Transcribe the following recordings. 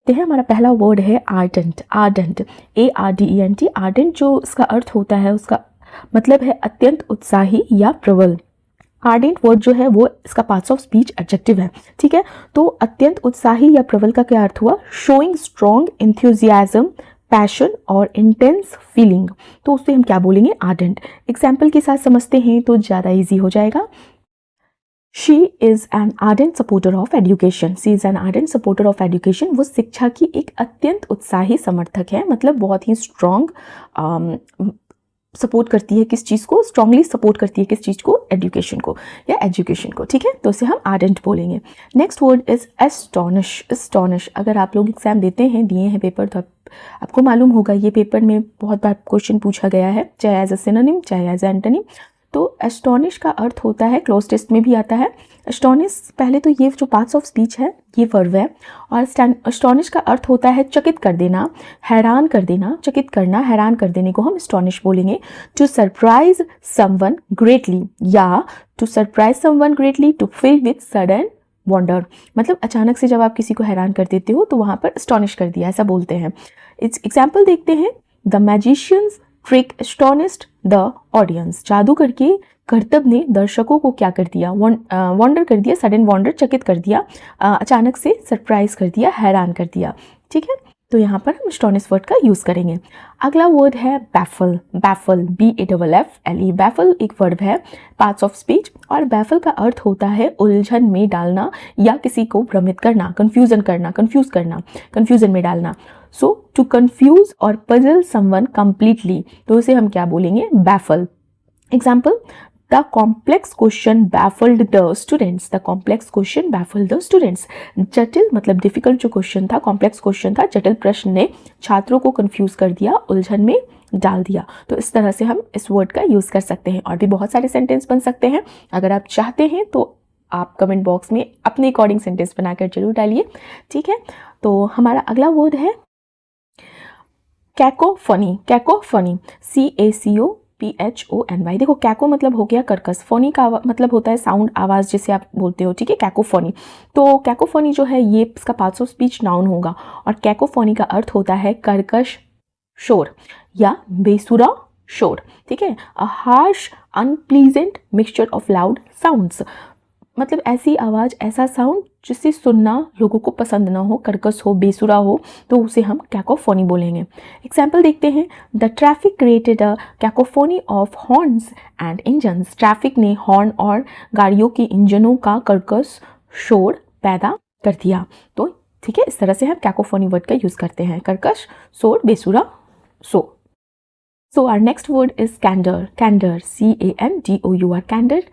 देखते हैं हमारा पहला वर्ड है आर्डेंट। Ardent, ARDENT। आर्डेंट जो इसका अर्थ होता है, उसका मतलब है अत्यंत उत्साही या प्रबल। आर्डेंट वर्ड जो है वो इसका पार्ट्स ऑफ स्पीच एडजेक्टिव है, ठीक है। तो अत्यंत उत्साही या प्रबल का क्या अर्थ हुआ? शोइंग स्ट्रॉन्ग एंथुजियाज्म, पैशन और इंटेंस फीलिंग। तो उससे हम क्या बोलेंगे? आर्डेंट। एग्जाम्पल के साथ समझते हैं तो ज़्यादा ईजी हो जाएगा। She is an ardent supporter of education. She is an ardent supporter of education. वो शिक्षा की एक अत्यंत उत्साही समर्थक है, मतलब बहुत ही स्ट्रॉन्ग सपोर्ट करती है किस चीज़ को? स्ट्रांगली सपोर्ट करती है किस चीज़ को? एजुकेशन को या एजुकेशन को, ठीक है। तो इसे हम आर्डेंट बोलेंगे। Next word is astonish. Astonish, अगर आप लोग एग्जाम देते हैं, दिए हैं पेपर, तो आपको मालूम होगा ये पेपर में बहुत बार क्वेश्चन पूछा गया है, चाहे एज अ सिनोनिम चाहे एज अ एंटोनिम। तो एस्टॉनिश का अर्थ होता है, क्लोज टेस्ट में भी आता है एस्टॉनिश। पहले तो ये जो पार्ट्स ऑफ स्पीच है ये वर्ब है, और एस्टॉनिश का अर्थ होता है चकित कर देना, हैरान कर देना, चकित करना, हैरान कर देने को हम एस्टॉनिश बोलेंगे। टू सरप्राइज समवन ग्रेटली, या to surprise someone greatly, to fill with sudden wonder, मतलब अचानक से जब आप किसी को हैरान कर देते हो तो वहां पर एस्टॉनिश कर दिया, ऐसा बोलते हैं। एग्जाम्पल देखते हैं। The magicians trick astonished the audience. जादूगर के करतब ने दर्शकों को क्या कर दिया? वंडर कर दिया, सडन वंडर, चकित कर दिया, अचानक से सरप्राइज कर दिया, हैरान कर दिया, ठीक है। तो यहाँ पर हम एस्टॉनिश वर्ड का यूज करेंगे। अगला वर्ड है बैफल। Baffle, BAFFLE। बैफल एक वर्ब है, पार्ट्स ऑफ स्पीच, और बैफल का अर्थ होता है उलझन में डालना या किसी को भ्रमित करना, कंफ्यूज करना, कंफ्यूजन में डालना। सो टू कंफ्यूज और पजल समवन कंप्लीटली, तो इसे हम क्या बोलेंगे? Baffle. Example, the complex question baffled the students. The complex question baffled the students. जटिल मतलब डिफिकल्ट जो क्वेश्चन था, कॉम्प्लेक्स क्वेश्चन था, जटिल प्रश्न ने छात्रों को कंफ्यूज कर दिया, उलझन में डाल दिया। तो इस तरह से हम इस वर्ड का यूज कर सकते हैं। और भी बहुत सारे सेंटेंस बन सकते हैं, अगर आप चाहते हैं तो आप कमेंट बॉक्स में अपने अकॉर्डिंग सेंटेंस बनाकर जरूर डालिए, ठीक है। तो हमारा अगला वर्ड है कैकोफनी। Cacophony, CACOPHONY। देखो, कैको मतलब हो गया कर्कश, फोनी का मतलब होता है साउंड, आवाज़ जिसे आप बोलते हो, ठीक है, कैकोफोनी। तो कैकोफोनी जो है ये इसका पार्ट्स ऑफ स्पीच नाउन होगा, और कैकोफोनी का अर्थ होता है कर्कश शोर या बेसुरा शोर, ठीक है। A harsh unpleasant mixture of loud sounds, मतलब ऐसी आवाज़, ऐसा साउंड जिसे सुनना लोगों को पसंद ना हो, कर्कश हो, बेसुरा हो, तो उसे हम कैकोफोनी बोलेंगे। एग्जाम्पल देखते हैं। The traffic created a cacophony of horns and engines. Traffic ने हॉर्न और गाड़ियों के इंजनों का कर्कश शोर पैदा कर दिया। तो ठीक है, इस तरह से हम कैकोफोनी वर्ड का यूज़ करते हैं, कर्कश, शोर, बेसुरा, सो। So our next word is candor. Candor, CANDOUR। कैंडर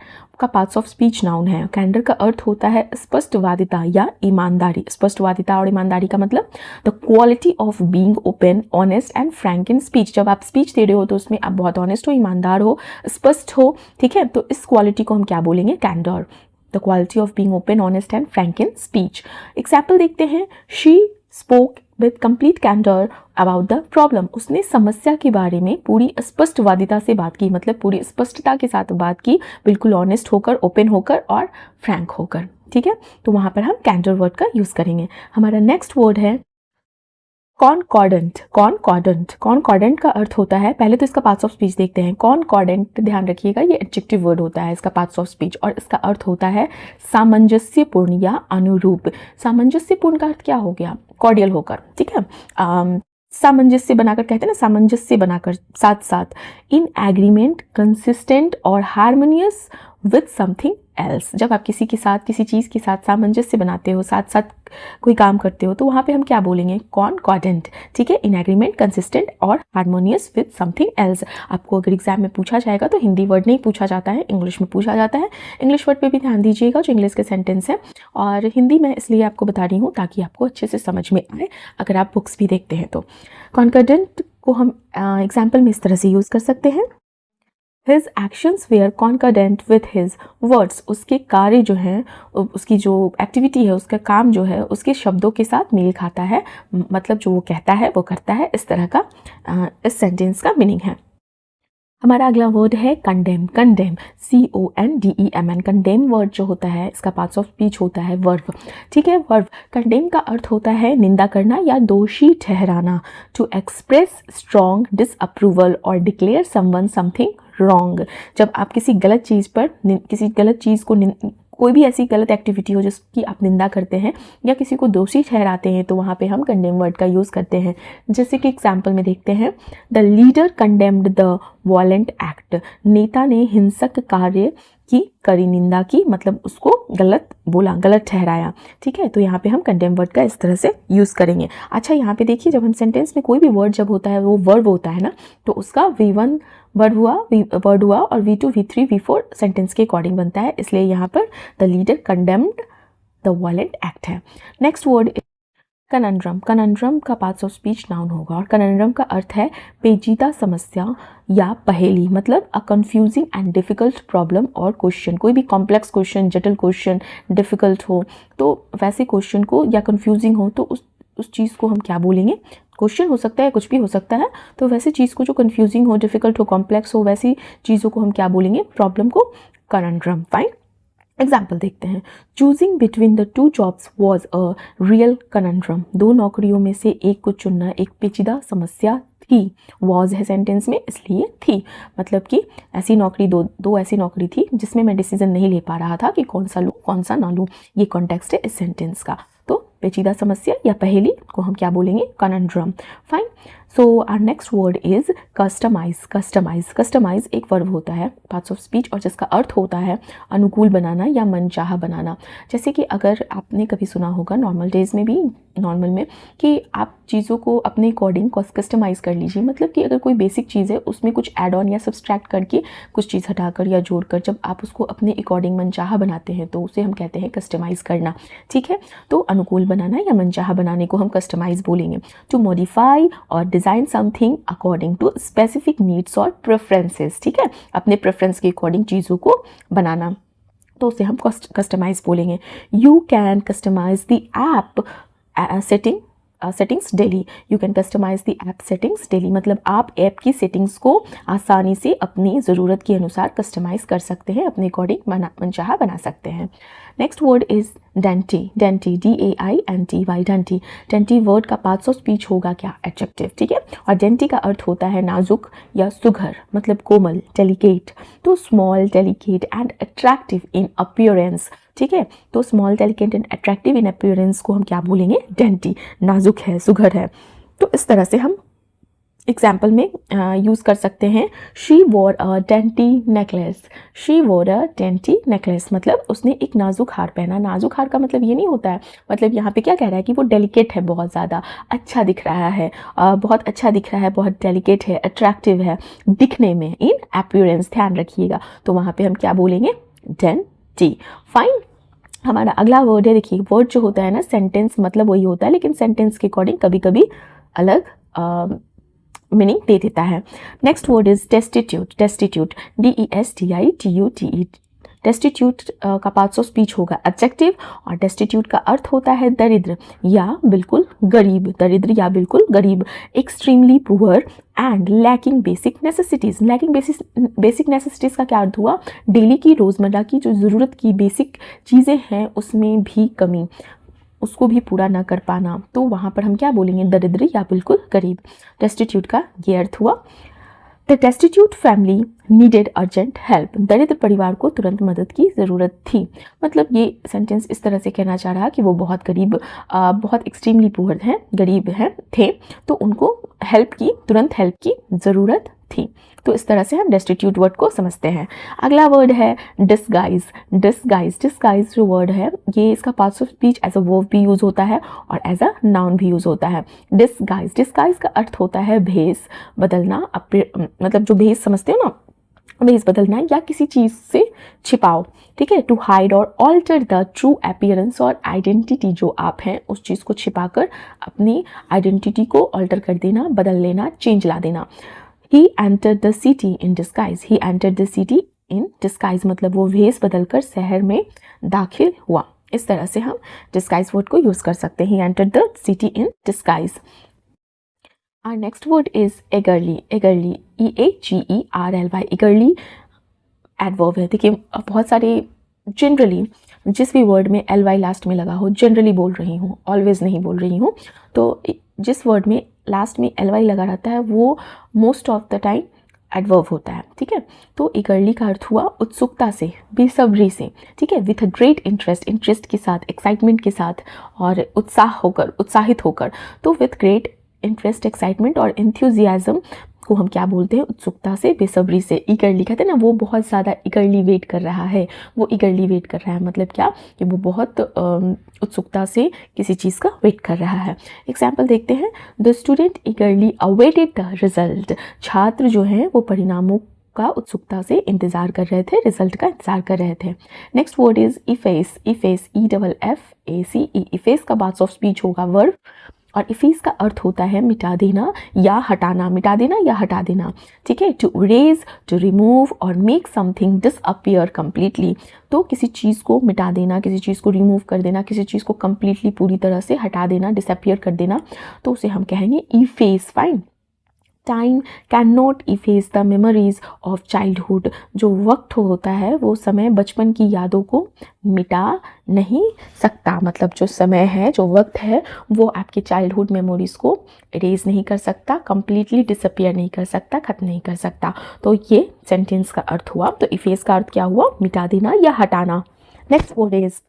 का पार्ट्स ऑफ स्पीच नाउन है। कैंडर का अर्थ होता है स्पष्टवादिता या ईमानदारी। स्पष्टवादिता और ईमानदारी का मतलब the quality of being open, honest and frank in speech. जब आप स्पीच दे रहे हो तो उसमें आप बहुत ऑनेस्ट हो, ईमानदार हो, स्पष्ट हो, ठीक है। तो इस क्वालिटी को हम क्या बोलेंगे? Candour. The quality of being open, honest and frank in speech. Example देखते हैं। She spoke with complete candour about the problem. उसने समस्या के बारे में पूरी स्पष्टवादिता से बात की, मतलब पूरी स्पष्टता के साथ बात की, बिल्कुल ऑनेस्ट होकर, ओपन होकर और फ्रैंक होकर, ठीक है। तो वहां पर हम कैंडर वर्ड का यूज करेंगे। हमारा नेक्स्ट वर्ड है कॉनकॉर्डेंट। कॉनकॉर्डेंट, कॉनकॉर्डेंट का अर्थ होता है, पहले तो इसका पार्ट्स ऑफ स्पीच देखते हैं। कॉनकॉर्डेंट, ध्यान रखिएगा, ये एडजेक्टिव वर्ड होता है, इसका पार्ट्स ऑफ स्पीच, और इसका अर्थ होता है सामंजस्यपूर्ण या अनुरूप। सामंजस्यपूर्ण का अर्थ क्या हो गया? कॉर्डियल होकर, ठीक है। सामंजस्य बनाकर कहते हैं ना, सामंजस्य बनाकर, साथ साथ। इन एग्रीमेंट, कंसिस्टेंट और हार्मोनियस विथ समथिंग एल्स। जब आप किसी के साथ, किसी चीज़ के साथ सामंजस्य बनाते हो, साथ साथ कोई काम करते हो, तो वहाँ पे हम क्या बोलेंगे? कॉनकॉर्डेंट, ठीक है। इन एग्रीमेंट, कंसिस्टेंट और हार्मोनियस विथ समथिंग एल्स। आपको अगर एग्जाम में पूछा जाएगा तो हिंदी वर्ड नहीं पूछा जाता है, इंग्लिश में पूछा जाता है। इंग्लिश वर्ड पे भी ध्यान दीजिएगा जो इंग्लिश के सेंटेंस है, और हिंदी में इसलिए आपको बता रही हूँ ताकि आपको अच्छे से समझ में आए अगर आप बुक्स भी देखते हैं तो। कॉनकॉर्डेंट को हम एग्जाम्पल में इस तरह से यूज़ कर सकते हैं। His actions were concordant with his words। उसके कार्य जो हैं, उसकी जो एक्टिविटी है, उसका काम जो है, उसके शब्दों के साथ मेल खाता है, मतलब जो वो कहता है वो करता है, इस तरह का इस सेंटेंस का मीनिंग है। हमारा अगला वर्ड है condemn. Condemn CONDEMN। Condemn word जो होता है इसका पार्ट्स ऑफ स्पीच होता है वर्ब। ठीक है, वर्ब। कंडेम का अर्थ होता है निंदा करना या दोषी ठहराना। टू एक्सप्रेस स्ट्रॉन्ग डिसअप्रूवल और डिक्लेयर समवन समथिंग रॉन्ग। जब आप किसी गलत चीज़ पर किसी गलत चीज़ को कोई भी ऐसी गलत एक्टिविटी हो जिसकी आप निंदा करते हैं या किसी को दोषी ठहराते हैं तो वहाँ पे हम कंडेम वर्ड का यूज़ करते हैं। जैसे कि एग्जाम्पल में देखते हैं, the leader condemned the violent act. नेता ने हिंसक कार्य की कड़ी निंदा की, मतलब उसको गलत बोला, गलत ठहराया। ठीक है, तो यहाँ पे हम कंडेम वर्ड का इस तरह से यूज़ करेंगे। अच्छा, यहाँ पे देखिए, जब हम सेंटेंस में कोई भी वर्ड जब होता है वो वर्ब होता है ना, तो उसका V1 वर्ड हुआ और V2 V3 V4 सेंटेंस के अकॉर्डिंग बनता है, इसलिए यहाँ पर the leader condemned the violent act है। Next word conundrum. कनंड्रम का पार्ट्स ऑफ स्पीच नाउन होगा और कनंड्रम का अर्थ है पेचीदा समस्या या पहेली, मतलब a confusing and difficult problem और क्वेश्चन। कोई भी कॉम्प्लेक्स क्वेश्चन, जटिल क्वेश्चन, डिफिकल्ट हो तो वैसे क्वेश्चन को, या कंफ्यूजिंग हो तो उस चीज़ को हम क्या बोलेंगे? क्वेश्चन हो सकता है, कुछ भी हो सकता है, तो वैसे चीज़ को जो कंफ्यूजिंग हो, डिफिकल्ट हो, कॉम्प्लेक्स हो, वैसी चीज़ों को हम क्या बोलेंगे? प्रॉब्लम को कनंड्रम। फाइन, एग्जाम्पल देखते हैं। Choosing between the two jobs was a real conundrum. दो नौकरियों में से एक को चुनना एक पेचीदा समस्या थी। वॉज है सेंटेंस में, इसलिए थी, मतलब कि ऐसी नौकरी, दो ऐसी नौकरी थी जिसमें मैं डिसीजन नहीं ले पा रहा था कि कौन सा लूँ कौन सा ना लूँ। ये कॉन्टेक्स्ट है इस सेंटेंस का। तो पेचीदा समस्या या पहेली को हम क्या बोलेंगे? Conundrum. Fine, so our next word is customise. Customise. Customise एक वर्ब होता है, पार्ट्स ऑफ स्पीच, और जिसका अर्थ होता है अनुकूल बनाना या मनचाहा बनाना। जैसे कि अगर आपने कभी सुना होगा नॉर्मल डेज में भी, नॉर्मल में, कि आप चीज़ों को अपने अकॉर्डिंग कस्टमाइज़ कर लीजिए। मतलब कि अगर कोई बेसिक चीज़ है उसमें कुछ ऐड ऑन या सब्सट्रैक्ट करके, कुछ चीज़ हटाकर या जोड़कर जब आप उसको अपने अकॉर्डिंग मनचाहा बनाते हैं तो उसे हम कहते हैं कस्टमाइज़ करना। ठीक है, तो अनुकूल बनाना या मनचाहा बनाने को हम कस्टमाइज़ बोलेंगे। टू मॉडिफाई और design something according to specific needs और प्रेफरेंसेस। ठीक है, अपने प्रेफरेंस के अकॉर्डिंग चीज़ों को बनाना, तो उसे हम कस्टमाइज़ बोलेंगे। You can customize the app settings daily. You can customize the app settings daily, मतलब आप ऐप की सेटिंग्स को आसानी से अपनी ज़रूरत के अनुसार कस्टमाइज़ कर सकते हैं, अपने अकॉर्डिंग मनचाहा बना सकते हैं। Next word is dainty. Dainty DAINTY। Dainty. Dainty word का पार्ट्स ऑफ स्पीच होगा क्या? एडजेक्टिव। ठीक है, और डेंटी का अर्थ होता है नाजुक या सुघर, मतलब कोमल, डेलिकेट। तो small, delicate and attractive in appearance. ठीक है, तो small, delicate and attractive in appearance को हम क्या बोलेंगे? डेंटी। नाजुक है, सुघर है। तो इस तरह से हम एग्जाम्पल में यूज़ कर सकते हैं। शी वोर अ डेंटी नेकलेस। शी वोर अ डेंटी नेकलेस, मतलब उसने एक नाजुक हार पहना। नाजुक हार का मतलब ये नहीं होता है, मतलब यहाँ पे क्या कह रहा है कि वो डेलिकेट है, बहुत ज़्यादा अच्छा दिख रहा है, बहुत अच्छा दिख रहा है, बहुत डेलिकेट है, अट्रैक्टिव है दिखने में, इन अपीयरेंस, ध्यान रखिएगा। तो वहाँ पे हम क्या बोलेंगे? डेंटी। फाइन, हमारा अगला वर्ड है, देखिए वर्ड जो होता है ना, सेंटेंस मतलब वही होता है, लेकिन सेंटेंस के अकॉर्डिंग कभी कभी अलग मीनिंग दे देता है। Next word is destitute. Destitute DESTITUTE। Destitute का पार्ट्स ऑफ स्पीच होगा एडजेक्टिव, और डेस्टिट्यूट का अर्थ होता है दरिद्र या बिल्कुल गरीब। दरिद्र या बिल्कुल गरीब, extremely poor and lacking basic necessities. Lacking basic necessities का क्या अर्थ हुआ? डेली की, रोज़मर्रा की जो ज़रूरत की बेसिक चीज़ें हैं उसमें भी कमी, उसको भी पूरा ना कर पाना। तो वहाँ पर हम क्या बोलेंगे? दरिद्र या बिल्कुल गरीब। डेस्टिट्यूट का ये अर्थ हुआ। The destitute family needed urgent help. दरिद्र परिवार को तुरंत मदद की ज़रूरत थी। मतलब ये सेंटेंस इस तरह से कहना चाह रहा कि वो बहुत गरीब, बहुत एक्सट्रीमली पुअर हैं, गरीब हैं थे, तो उनको हेल्प की, तुरंत हेल्प की ज़रूरत थी। तो इस तरह से हम डेस्टिट्यूट वर्ड को समझते हैं। अगला वर्ड है डिस्गाइज। डिस्गाइज। डिस्गाइज जो वर्ड है ये, इसका parts of speech as a verb भी यूज़ होता है और एज अ नाउन भी यूज़ होता है। डिस्गाइज। डिस्गाइज का अर्थ होता है भेष बदलना, मतलब जो भेष समझते हो ना, भेष बदलना या किसी चीज़ से छिपाओ। ठीक है, टू हाइड और ऑल्टर द ट्रू अपीयरेंस और आइडेंटिटी, जो आप हैं उस चीज़ को छिपाकर अपनी आइडेंटिटी को ऑल्टर कर देना, बदल लेना, चेंज ला देना। He entered the city in disguise. He entered the city in disguise, मतलब वो भेष बदलकर शहर में दाखिल हुआ। इस तरह से हम डिस्गाइज वर्ड को यूज़ कर सकते हैं। He entered the city in disguise. Our next word is eagerly. Eagerly, EAGERLY. eagerly adverb है। देखिए बहुत सारे जनरली जिस भी वर्ड में ly लास्ट में लगा हो, जनरली बोल रही हूँ, ऑलवेज नहीं बोल रही हूँ, तो जिस वर्ड में लास्ट में ly लगा रहता है वो most of the time adverb होता है, ठीक है। तो eagerly का अर्थ हुआ उत्सुकता से, बेसब्री से, ठीक है, with a great interest, interest के साथ, एक्साइटमेंट के साथ और उत्साह होकर, उत्साहित होकर। तो विथ ग्रेट इंटरेस्ट, एक्साइटमेंट और एंथुजियाज्म को हम क्या बोलते हैं, उत्सुकता से, बेसब्री से। ईगरली कहते हैं ना, वो बहुत ज़्यादा ईगरली वेट कर रहा है, वो ईगरली वेट कर रहा है मतलब क्या कि वो बहुत उत्सुकता से किसी चीज़ का वेट कर रहा है। एग्जाम्पल देखते हैं, the student ईगरली awaited the result. छात्र जो हैं वो परिणामों का उत्सुकता से इंतज़ार कर रहे थे, रिजल्ट का इंतज़ार कर रहे थे। Next word is efface. Efface, EFFACE। Efface का पार्ट्स ऑफ स्पीच होगा वर्ब, और इफेस का अर्थ होता है मिटा देना या हटाना, मिटा देना या हटा देना, ठीक है। टू इरेज, टू रिमूव और मेक समथिंग डिसअपियर कम्प्लीटली। तो किसी चीज़ को मिटा देना, किसी चीज़ को रिमूव कर देना, किसी चीज़ को कम्प्लीटली पूरी तरह से हटा देना, डिसअपियर कर देना, तो उसे हम कहेंगे efface. Fine. Time can not efface the memories of childhood. जो वक्त होता है वो समय बचपन की यादों को मिटा नहीं सकता, मतलब जो समय है, जो वक्त है, वो आपके चाइल्डहुड मेमोरीज़ को इरेज नहीं कर सकता, कंप्लीटली डिसअपियर नहीं कर सकता, ख़त्म नहीं कर सकता। तो ये सेंटेंस का अर्थ हुआ। तो इफेस का अर्थ क्या हुआ, मिटा देना या हटाना। Next word is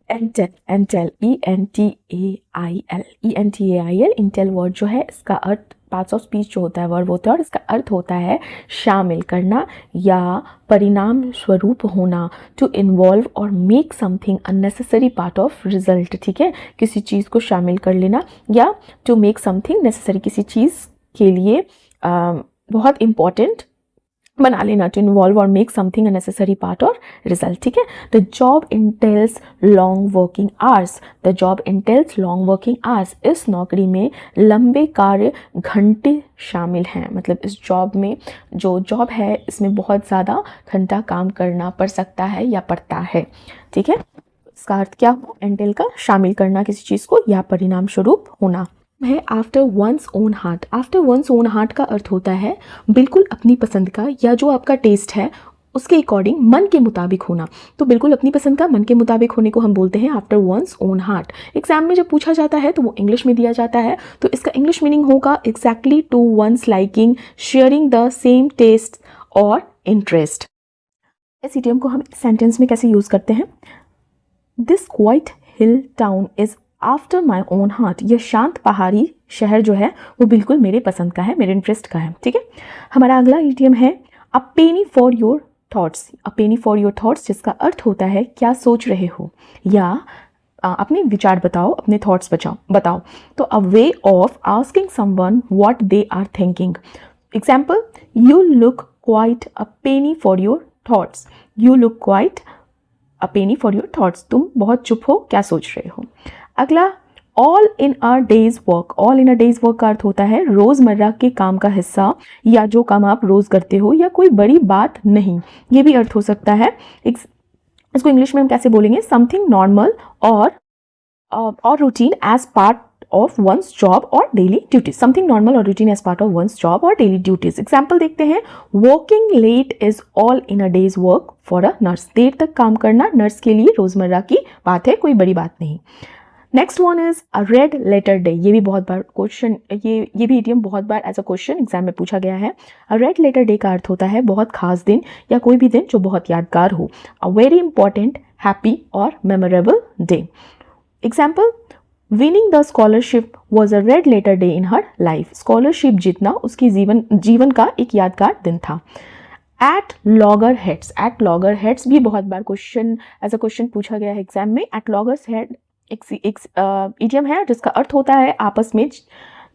entail. Entail, ENTAIL। Intel word जो है इसका अर्थ, पार्ट्स ऑफ स्पीच जो होता है वर्ब होता है, और इसका अर्थ होता है शामिल करना या परिणाम स्वरूप होना। टू इन्वॉल्व और make something unnecessary part of result, ठीक है, किसी चीज़ को शामिल कर लेना या टू मेक समथिंग नेसेसरी, किसी चीज़ के लिए बहुत इंपॉर्टेंट बना लेना। टू इन्वॉल्व और make something a necessary part और रिजल्ट, ठीक है। The job entails long working hours. The job entails long working hours. इस नौकरी में लंबे कार्य घंटे शामिल हैं, मतलब इस जॉब में, जो जॉब है इसमें बहुत ज़्यादा घंटा काम करना पड़ सकता है या पड़ता है, ठीक है। इसका अर्थ क्या हो, एंटेल का शामिल करना किसी चीज़ को या परिणाम स्वरूप होना है। After one's own heart. After one's own heart का अर्थ होता है बिल्कुल अपनी पसंद का या जो आपका टेस्ट है उसके अकॉर्डिंग, मन के मुताबिक होना। तो बिल्कुल अपनी पसंद का, मन के मुताबिक होने को हम बोलते हैं after one's own heart. Exam में जब पूछा जाता है तो वो इंग्लिश में दिया जाता है, तो इसका इंग्लिश मीनिंग होगा exactly to one's liking, sharing the same taste और इंटरेस्ट। इस इडियम को हम सेंटेंस में कैसे यूज़ करते हैं, this quiet hill town is after my own heart. यह शांत पहाड़ी शहर जो है वो बिल्कुल मेरे पसंद का है, मेरे इंटरेस्ट का है, ठीक है। हमारा अगला इडियम है a penny for your thoughts. A penny for your thoughts, जिसका अर्थ होता है क्या सोच रहे हो या अपने विचार बताओ, अपने थॉट्स बताओ। तो a way of asking someone what they are thinking. Example, you look quiet a penny for your thoughts. You look quiet a penny for your thoughts, तुम बहुत चुप हो, क्या सोच रहे हो। अगला, all in a day's work. All in a day's work का अर्थ होता है रोज़मर्रा के काम का हिस्सा या जो काम आप रोज़ करते हो या कोई बड़ी बात नहीं, ये भी अर्थ हो सकता है। इसको इंग्लिश में हम कैसे बोलेंगे, समथिंग नॉर्मल और routine as part of one's job और डेली ड्यूटीज। समथिंग नॉर्मल और routine as part of one's job और डेली ड्यूटीज। एग्जाम्पल देखते हैं, working late is all in a day's work for a nurse. देर तक काम करना नर्स के लिए रोज़मर्रा की बात है, कोई बड़ी बात नहीं। Next one is a red letter day. ये भी बहुत बार क्वेश्चन, ये भी इडियम बहुत बार एज अ क्वेश्चन एग्जाम में पूछा गया है। अ रेड लेटर डे का अर्थ होता है बहुत खास दिन या कोई भी दिन जो बहुत यादगार हो। अ वेरी इंपॉर्टेंट, हैप्पी और memorable day. Example, winning the scholarship was a red letter day in her life. Scholarship जीतना उसकी जीवन का एक यादगार दिन था। At loggerheads. At loggerheads भी बहुत बार क्वेश्चन एज अ क्वेश्चन पूछा गया है एग्जाम में। एट लॉगर्स हेड एक इडियम है जिसका अर्थ होता है आपस में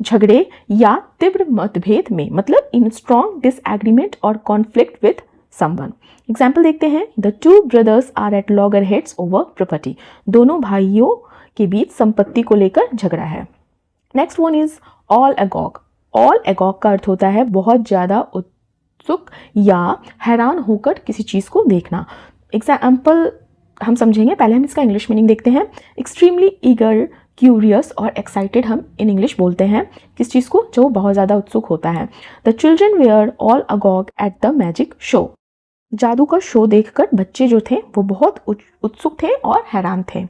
झगड़े या तीव्र मतभेद में, मतलब इन स्ट्रॉन्ग डिसएग्रीमेंट और कॉन्फ्लिक्ट विद समवन। एग्जाम्पल देखते हैं, the two brothers are at loggerheads over property. दोनों भाइयों के बीच संपत्ति को लेकर झगड़ा है। Next one is all agog. All agog का अर्थ होता है बहुत ज़्यादा उत्सुक या हैरान होकर किसी चीज़ को देखना। एग्जाम्पल हम समझेंगे, पहले हम इसका इंग्लिश मीनिंग देखते हैं। एक्सट्रीमली ईगर क्यूरियस और एक्साइटेड हम इन इंग्लिश बोलते हैं किस चीज़ को, जो बहुत ज़्यादा उत्सुक होता है। The children were all agog at the magic show. जादू का शो देखकर बच्चे जो थे वो बहुत उत्सुक थे और हैरान थे।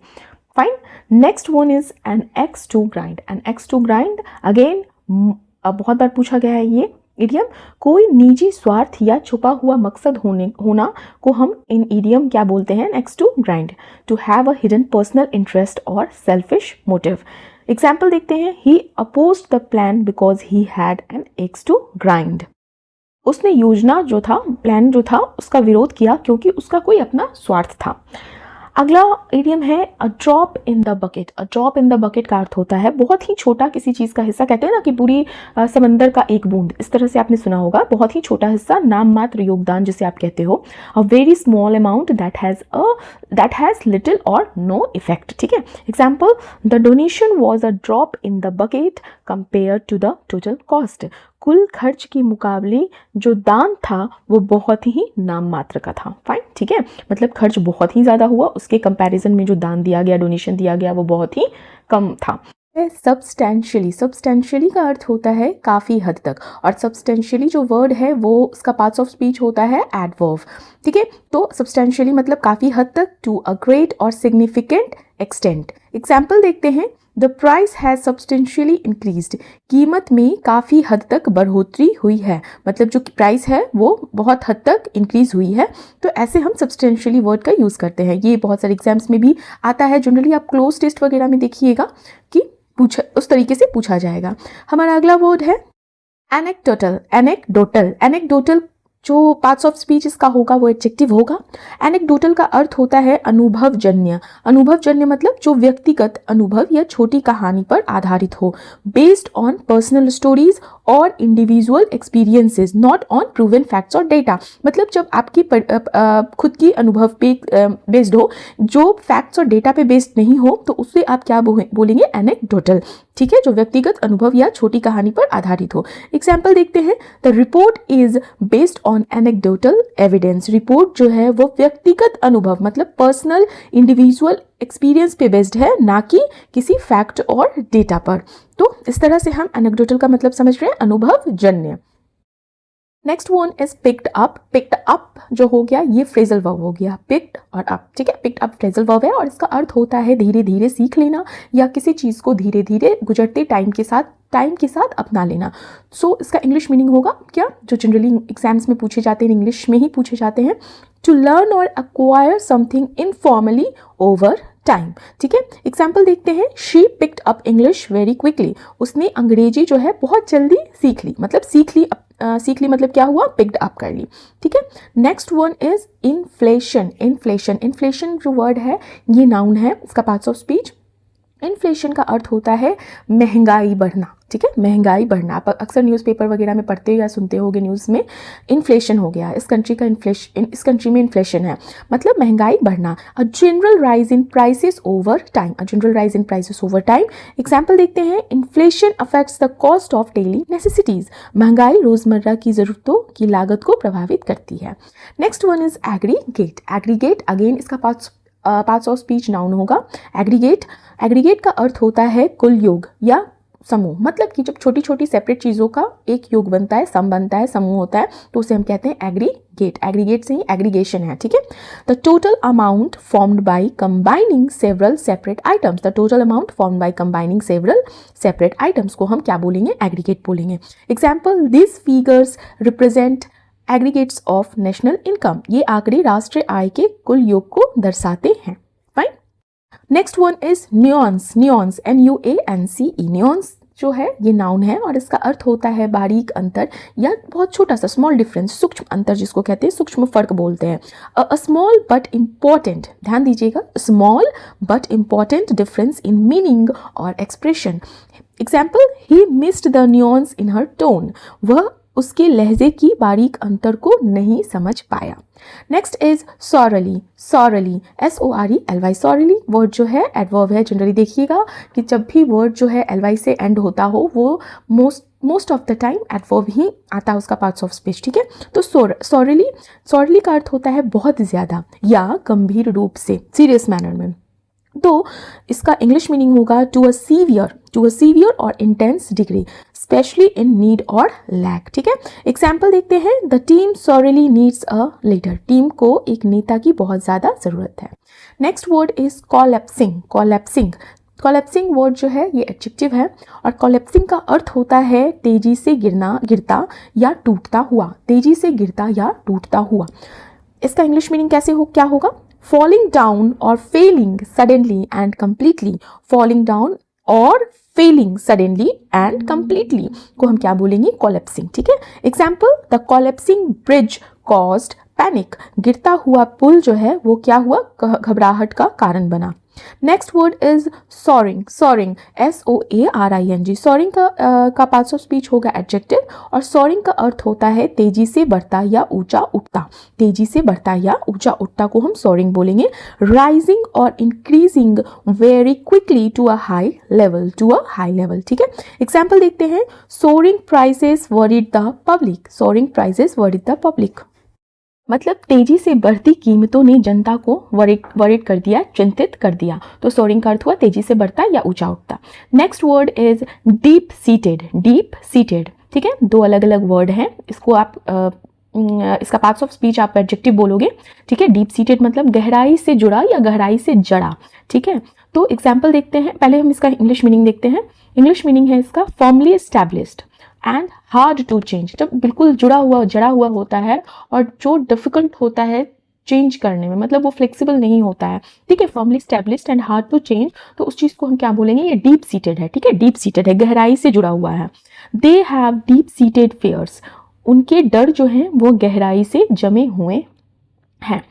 Fine. Next one is an axe to grind. An axe to grind again बहुत बार पूछा गया है ये इडियम। कोई निजी स्वार्थ या छुपा हुआ मकसद होना को हम इन इडियम क्या बोलते हैं, axe to grind. To have a hidden personal interest और सेल्फिश मोटिव। एग्जाम्पल देखते हैं। He opposed the plan because he had an axe to grind. उसने योजना जो था, प्लान जो था, उसका विरोध किया क्योंकि उसका कोई अपना स्वार्थ था। अगला इडियम है अ drop in the bucket. A drop in the bucket का अर्थ होता है बहुत ही छोटा किसी चीज़ का हिस्सा। कहते हैं ना कि पूरी समंदर का एक बूंद, इस तरह से आपने सुना होगा। बहुत ही छोटा हिस्सा, नाम मात्र योगदान जिसे आप कहते हो। A very small amount that has little और नो इफेक्ट। ठीक है। Example, the donation was a drop in the bucket compare to the total cost. कुल खर्च के मुकाबले जो दान था वो बहुत ही नाम मात्र का था। फाइन। ठीक है। मतलब खर्च बहुत ही ज़्यादा हुआ, उसके कंपैरिजन में जो दान दिया गया, डोनेशन दिया गया, वो बहुत ही कम था। सब्सटेंशियली। सब्सटेंशियली का अर्थ होता है काफ़ी हद तक, और सब्सटेंशियली जो वर्ड है वो उसका पार्ट्स ऑफ स्पीच होता है एडवर्ब। ठीक है। तो सब्सटेंशियली मतलब काफ़ी हद तक, टू अ ग्रेट और सिग्निफिकेंट एक्सटेंट। एग्जाम्पल देखते हैं। The price has substantially increased. कीमत में काफ़ी हद तक बढ़ोतरी हुई है, मतलब जो प्राइस है वो बहुत हद तक इंक्रीज हुई है। तो ऐसे हम सब्सटेंशियली वर्ड का यूज़ करते हैं। ये बहुत सारे एग्जाम्स में भी आता है। जनरली आप क्लोज टेस्ट वगैरह में देखिएगा कि उस तरीके से पूछा जाएगा। हमारा अगला वर्ड है एनेक्डोटल। एनेक्डोटल। एनेक्डोटल जो पार्ट्स ऑफ स्पीच इसका होगा वो एडजेक्टिव होगा। एनेक्डोटल का अर्थ होता है अनुभवजन्य। अनुभवजन्य मतलब जो व्यक्तिगत अनुभव या छोटी कहानी पर आधारित हो। बेस्ड ऑन पर्सनल स्टोरीज और individual experiences, not on proven facts और डेटा। मतलब जब आपकी खुद की अनुभव पे बेस्ड हो, जो फैक्ट्स और डेटा पे बेस्ड नहीं हो, तो उससे आप क्या बोलेंगे, एनेक्डोटल। ठीक है। जो व्यक्तिगत अनुभव या छोटी कहानी पर आधारित हो। एग्जाम्पल देखते हैं। The report is based on anecdotal evidence. Report जो है वो व्यक्तिगत अनुभव मतलब पर्सनल इंडिविजुअल एक्सपीरियंस पे बेस्ड है, ना कि किसी फैक्ट और डेटा पर। तो इस तरह से हम एनेक्डोटल का मतलब समझ रहे हैं, अनुभवजन्य। Next one is picked up. Picked up जो हो गया ये फ्रेजल वर्ब हो गया, पिक्ड और अप। ठीक है। पिक्ड अप फ्रेजल वर्ब है और इसका अर्थ होता है धीरे धीरे सीख लेना या किसी चीज़ को धीरे धीरे गुजरते टाइम के साथ अपना लेना। सो इसका इंग्लिश मीनिंग होगा क्या, जो जनरली एग्जाम्स में पूछे जाते हैं, इंग्लिश में ही पूछे जाते हैं। टू लर्न और acquire something informally over time. ठीक है। एग्जाम्पल देखते हैं। She picked up English very quickly. उसने अंग्रेजी जो है बहुत जल्दी सीख ली, मतलब सीख ली मतलब क्या हुआ, पिक्ड अप कर ली। ठीक है। Next one is inflation. Inflation. Inflation जो वर्ड है ये नाउन है, इसका पार्ट्स ऑफ स्पीच। इन्फ्लेशन का अर्थ होता है महंगाई बढ़ना। ठीक है। महंगाई बढ़ना। आप अक्सर न्यूज़पेपर वगैरह में पढ़ते या सुनते होंगे न्यूज़ में, इन्फ्लेशन हो गया, इस कंट्री का इन्फ्लेशन, इस कंट्री में इन्फ्लेशन है, मतलब महंगाई बढ़ना। A general rise in prices over time. A general rise in prices over time. Example देखते हैं। Inflation affects the cost of daily necessities. महंगाई रोजमर्रा की जरूरतों की लागत को प्रभावित करती है। Next one is aggregate. Aggregate again इसका पार्ट्स ऑफ स्पीच नाउन होगा। एग्रीगेट। एग्रीगेट का अर्थ होता है कुल योग या समूह, मतलब कि जब छोटी छोटी सेपरेट चीज़ों का एक योग बनता है, सम बनता है, समूह होता है, तो उसे हम कहते हैं एग्रीगेट। एग्रीगेट से ही एग्रीगेशन है। ठीक है। The total amount formed by combining several separate items. The total amount formed by combining several separate items को हम क्या बोलेंगे, एग्रीगेट बोलेंगे। Example, this figures represent aggregates of national income. ये आंकड़े राष्ट्रीय आय के कुल योग को दर्शाते हैं। Fine. Next one is nuance. Nuance NUANCE। Nuance जो है ये नाउन है और इसका अर्थ होता है बारीक अंतर या बहुत छोटा सा, स्मॉल डिफरेंस, सूक्ष्म अंतर जिसको कहते हैं, सूक्ष्म फर्क बोलते हैं। अ स्मॉल बट इम्पॉर्टेंट, ध्यान दीजिएगा, small but important difference in meaning और expression. Example, he missed the nuance in her tone. वह उसके लहजे की बारीक अंतर को नहीं समझ पाया। Next is sorely. Sorely SORELY। Sorely word जो है एडवर्ब है। जनरली देखिएगा कि जब भी वर्ड जो है LY से एंड होता हो वो most of the time adverb ही आता है उसका पार्ट्स ऑफ स्पीच। ठीक है। तो सॉरली का अर्थ होता है बहुत ज़्यादा या गंभीर रूप से, सीरियस मैनर में। तो इसका इंग्लिश मीनिंग होगा टू अ सीवियर और intense degree, especially in need और लैक। ठीक है, एग्जाम्पल देखते हैं। The team sorely needs a leader, team को एक नेता की बहुत ज़्यादा ज़रूरत है। Next word is collapsing. Collapsing word जो है ये एडजेक्टिव है और कोलैप्सिंग का अर्थ होता है तेजी से गिरता या टूटता हुआ, तेजी से गिरता या टूटता हुआ। इसका इंग्लिश मीनिंग क्या होगा? फॉलिंग डाउन और failing suddenly and completely. Falling down और फेलिंग सडनली एंड कंप्लीटली को हम क्या बोलेंगे? कोलैप्सिंग। ठीक है, example, the collapsing bridge caused panic, गिरता हुआ पुल जो है वो क्या हुआ? घबराहट का कारण बना। Next word is soaring. SOARING। Soaring का पार्ट्स ऑफ स्पीच होगा एडजेक्टिव और सॉरिंग का अर्थ होता है तेजी से बढ़ता या ऊंचा उठता। तेजी से बढ़ता या ऊंचा उठता को हम सॉरिंग बोलेंगे। राइजिंग और increasing very quickly to a high level, ठीक है, एग्जाम्पल देखते हैं। Soaring prices worried the public. Soaring prices worried the public मतलब तेजी से बढ़ती कीमतों ने जनता को वरीड कर दिया, चिंतित कर दिया। तो सोरिंग का अर्थ हुआ तेजी से बढ़ता या ऊंचा उठता। Next word is deep seated. ठीक है, दो अलग अलग वर्ड हैं, इसको आप इसका पार्ट्स ऑफ स्पीच आप एडजेक्टिव बोलोगे। ठीक है, डीप सीटेड मतलब गहराई से जुड़ा या गहराई से जड़ा। ठीक है, तो एग्जाम्पल देखते हैं। पहले हम इसका इंग्लिश मीनिंग देखते हैं। इंग्लिश मीनिंग है इसका firmly established and hard to change. जब बिल्कुल जड़ा हुआ होता है और जो डिफिकल्ट होता है चेंज करने में, मतलब वो फ्लेक्सिबल नहीं होता है। ठीक है, firmly established and hard to change, तो उस चीज़ को हम क्या बोलेंगे? ये डीप सीटेड है। ठीक है, डीप सीटेड है, गहराई से जुड़ा हुआ है। They have deep seated fears, उनके डर जो हैं वो गहराई से जमे हुए हैं।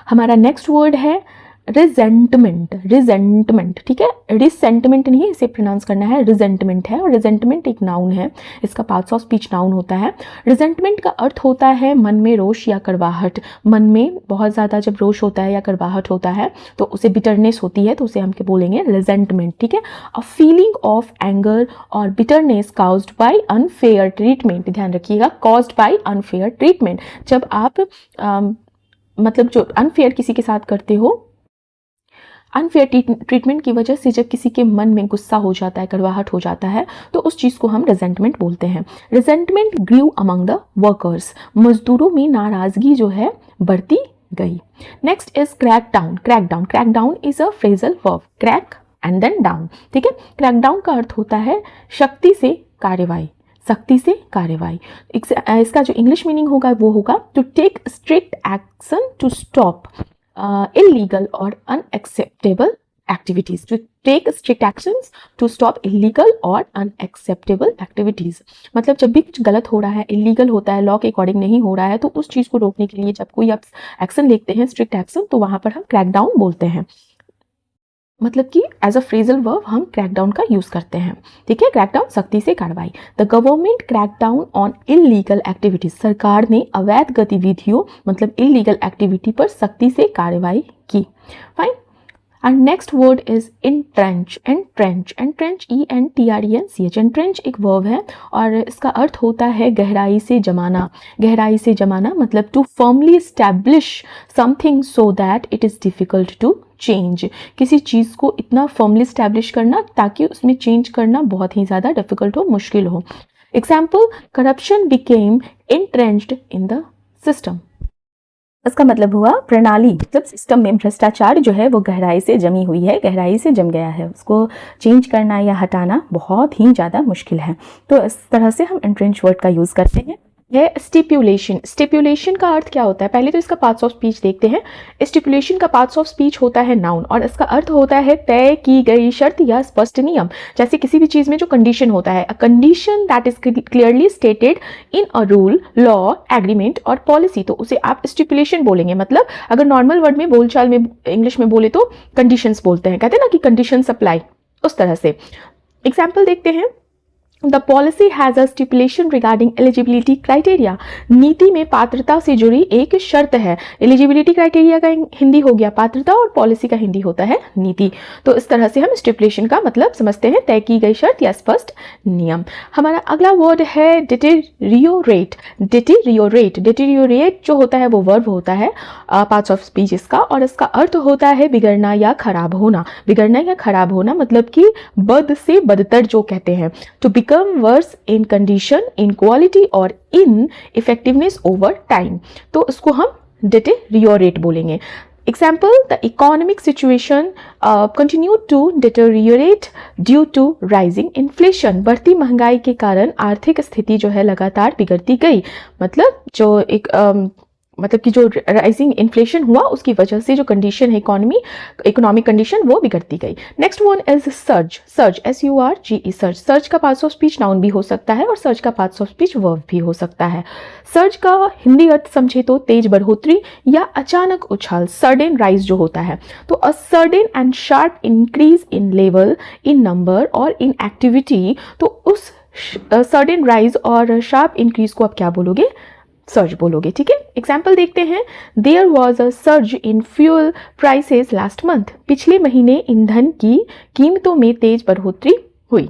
हमारा नेक्स्ट वर्ड है रिजेंटमेंट। ठीक है, रिसेंटमेंट नहीं, इसे प्रोनाउंस करना है रिजेंटमेंट है और रिजेंटमेंट एक नाउन है, इसका पार्ट्स ऑफ स्पीच नाउन होता है। रिजेंटमेंट का अर्थ होता है मन में रोष या कड़वाहट। मन में बहुत ज़्यादा जब रोष होता है या कड़वाहट होता है तो उसे बिटरनेस होती है, तो उसे हम क्या बोलेंगे? रिजेंटमेंट। ठीक है, अ फीलिंग ऑफ एंगर और bitterness caused bye unfair treatment. ध्यान रखिएगा, काउज्ड बाय अनफेयर ट्रीटमेंट। जब आप मतलब जो अनफेयर किसी के साथ करते हो, अनफेयर ट्रीटमेंट की वजह से जब किसी के मन में गुस्सा हो जाता है, कड़वाहट हो जाता है, तो उस चीज़ को हम रिजेंटमेंट बोलते हैं। Resentment grew among the workers, मजदूरों में नाराजगी जो है बढ़ती गई। Next is crack down is a phrasal verb, crack and then down. ठीक है, क्रैक डाउन का अर्थ होता है शक्ति से कार्रवाई। इसका जो इंग्लिश मीनिंग होगा वो होगा to take strict action to stop illegal or unacceptable activities. To take strict actions to stop illegal or unacceptable activities. मतलब जब भी कुछ गलत हो रहा है, इलीगल होता है, लॉ के अकॉर्डिंग नहीं हो रहा है, तो उस चीज़ को रोकने के लिए जब कोई आप एक्शन लेते हैं, स्ट्रिक्ट एक्शन, तो वहाँ पर हम क्रैकडाउन बोलते हैं। मतलब कि एज अ फ्रेजल वर्ब हम क्रैकडाउन का यूज करते हैं। ठीक है, क्रैकडाउन सख्ती से कार्रवाई। The government crackdown on illegal activities, सरकार ने अवैध गतिविधियों मतलब इलीगल एक्टिविटी पर सख्ती से कार्रवाई की। Fine. And next word is entrench. ENTRENCH। Entrench एक वर्ब है और इसका अर्थ होता है गहराई से जमाना। मतलब to firmly establish something so that it is difficult to change. किसी चीज़ को इतना फर्मली एस्टैब्लिश करना ताकि उसमें चेंज करना बहुत ही ज़्यादा डिफिकल्ट हो, मुश्किल हो। Example, corruption became entrenched in the system. इसका मतलब हुआ प्रणाली, मतलब सिस्टम में भ्रष्टाचार जो है वो गहराई से जमी हुई है, गहराई से जम गया है, उसको चेंज करना या हटाना बहुत ही ज़्यादा मुश्किल है। तो इस तरह से हम एंट्रेंच वर्ड का यूज़ करते हैं। है स्टिपुलेशन का अर्थ क्या होता है? पहले तो इसका पार्ट्स ऑफ स्पीच देखते हैं। स्टिपुलेशन का पार्ट्स ऑफ स्पीच होता है नाउन और इसका अर्थ होता है तय की गई शर्त या स्पष्ट नियम। जैसे किसी भी चीज़ में जो कंडीशन होता है, a condition that is clearly stated in a rule, law, agreement और पॉलिसी, तो उसे आप स्टिपुलेशन बोलेंगे। मतलब अगर नॉर्मल वर्ड में बोलचाल में इंग्लिश में बोले तो कंडीशंस बोलते हैं, कहते हैं ना कि कंडीशंस अप्लाई, उस तरह से। एग्जाम्पल देखते हैं। The policy has a stipulation regarding eligibility criteria. नीति में पात्रता से जुड़ी एक शर्त है। एलिजिबिलिटी क्राइटेरिया का हिंदी हो गया पात्रता और पॉलिसी का हिंदी होता है नीति। तो इस तरह से हम स्टिपुलेशन का मतलब समझते हैं, तय की गई शर्त या स्पष्ट नियम। हमारा अगला वर्ड है डिटेरियोरेट। डिटेरियोरेट, डिटेरियोरेट जो होता है वो वर्ब होता है पार्ट्स ऑफ स्पीच इसका, और इसका अर्थ होता है बिगड़ना या खराब होना। बिगड़ना या खराब होना मतलब कि बद से बदतर जो कहते हैं, to become worse in condition, in quality और इन इफेक्टिवनेस ओवर टाइम। तो इसको हम डिटेरियोरेट बोलेंगे। Example, the economic situation continued to deteriorate due to rising inflation. बढ़ती महंगाई के कारण आर्थिक स्थिति जो है लगातार बिगड़ती गई। मतलब जो एक मतलब कि जो राइजिंग इन्फ्लेशन हुआ उसकी वजह से जो कंडीशन है इकोनॉमिक कंडीशन वो बिगड़ती गई। Next one is surge. Surge SURGE surge. Surge का पार्ट्स ऑफ स्पीच नाउन भी हो सकता है और सर्ज का पार्ट्स ऑफ स्पीच वर्ब भी हो सकता है। सर्ज का हिंदी अर्थ समझे तो तेज बढ़ोतरी या अचानक उछाल, सडन राइज जो होता है। तो a sudden and sharp increase in level, in number और इन एक्टिविटी। तो उस सडन राइज और शार्प इंक्रीज को आप क्या बोलोगे? सर्ज बोलोगे, ठीक है। एग्जाम्पल देखते हैं। There was a surge in fuel prices last month. पिछले महीने ईंधन की कीमतों में तेज बढ़ोतरी हुई,